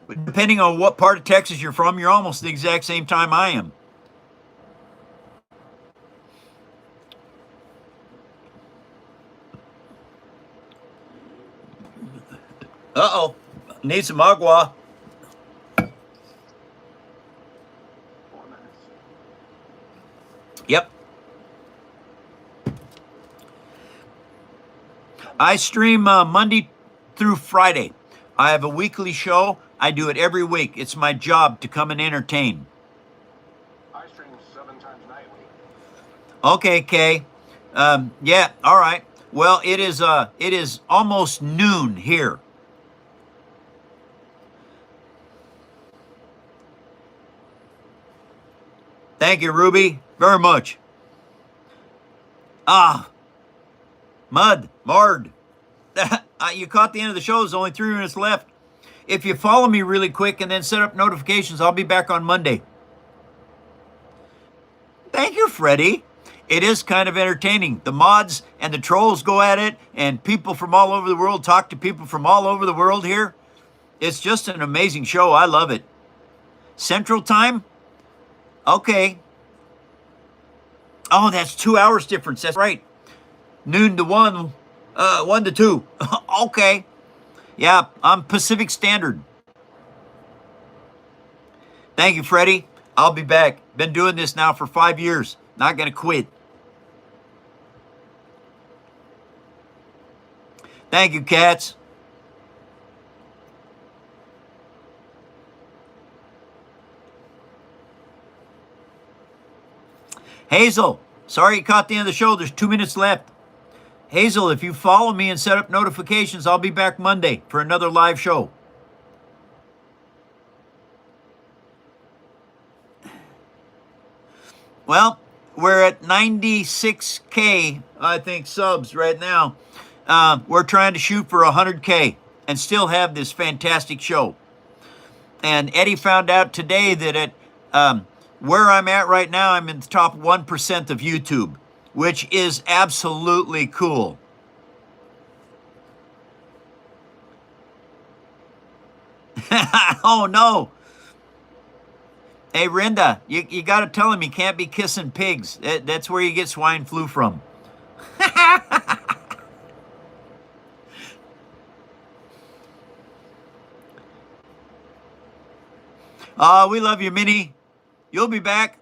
depending on what part of Texas you're from, you're almost the exact same time I am. Uh-oh. Need some agua. 4 minutes. Yep. I stream Monday through Friday. I have a weekly show. I do it every week. It's my job to come and entertain. I stream 7 times nightly. Okay, Kay. Yeah, all right. Well, it is almost noon here. Thank you, Ruby, very much. Mard. You caught the end of the show. There's only 3 minutes left. If you follow me really quick and then set up notifications, I'll be back on Monday. Thank you, Freddie. It is kind of entertaining. The mods and the trolls go at it, and people from all over the world talk to people from all over the world here. It's just an amazing show. I love it. Central Time? Okay. Oh, that's 2 hours difference. That's right. Noon to 1, 1 to 2. Okay. Yeah, I'm Pacific Standard. Thank you, Freddie. I'll be back. Been doing this now for 5 years. Not going to quit. Thank you, cats. Hazel, sorry you caught the end of the show. There's 2 minutes left. Hazel, if you follow me and set up notifications, I'll be back Monday for another live show. Well, we're at 96K, I think, subs right now. We're trying to shoot for 100K and still have this fantastic show. And Eddie found out today that at where I'm at right now, I'm in the top 1% of YouTube, which is absolutely cool. Oh, no. Hey, Rinda, you got to tell him he can't be kissing pigs. That's where you get swine flu from. We love you, Minnie. You'll be back.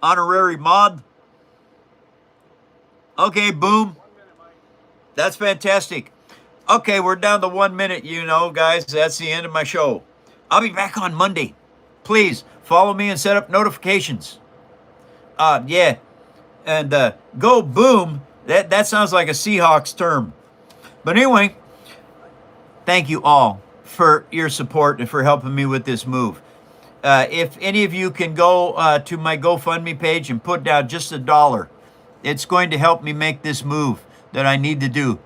Honorary mod. Okay, boom. 1 minute, Mike. That's fantastic. Okay, we're down to 1 minute, you know, guys. That's the end of my show. I'll be back on Monday. Please follow me and set up notifications. Yeah. And go boom. That sounds like a Seahawks term. But anyway, thank you all for your support and for helping me with this move. If any of you can go to my GoFundMe page and put down just $1, it's going to help me make this move that I need to do.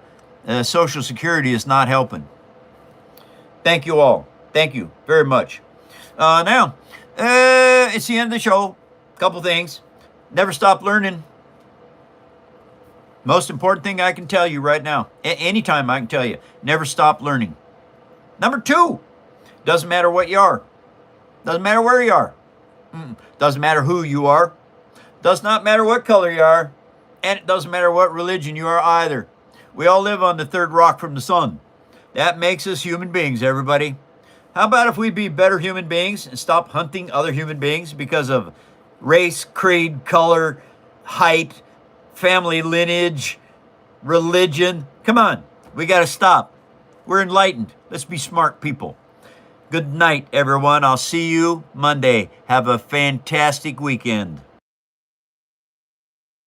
Social Security is not helping. Thank you all. Thank you very much. Now, it's the end of the show. Couple things. Never stop learning. Most important thing I can tell you right now, anytime I can tell you, never stop learning. Number 2, doesn't matter what you are. Doesn't matter where you are. Doesn't matter who you are. Does not matter what color you are. And it doesn't matter what religion you are either. We all live on the third rock from the sun. That makes us human beings, everybody. How about if we be better human beings and stop hunting other human beings because of race, creed, color, height, family lineage, religion? Come on, we got to stop. We're enlightened. Let's be smart people. Good night, everyone. I'll see you Monday. Have a fantastic weekend.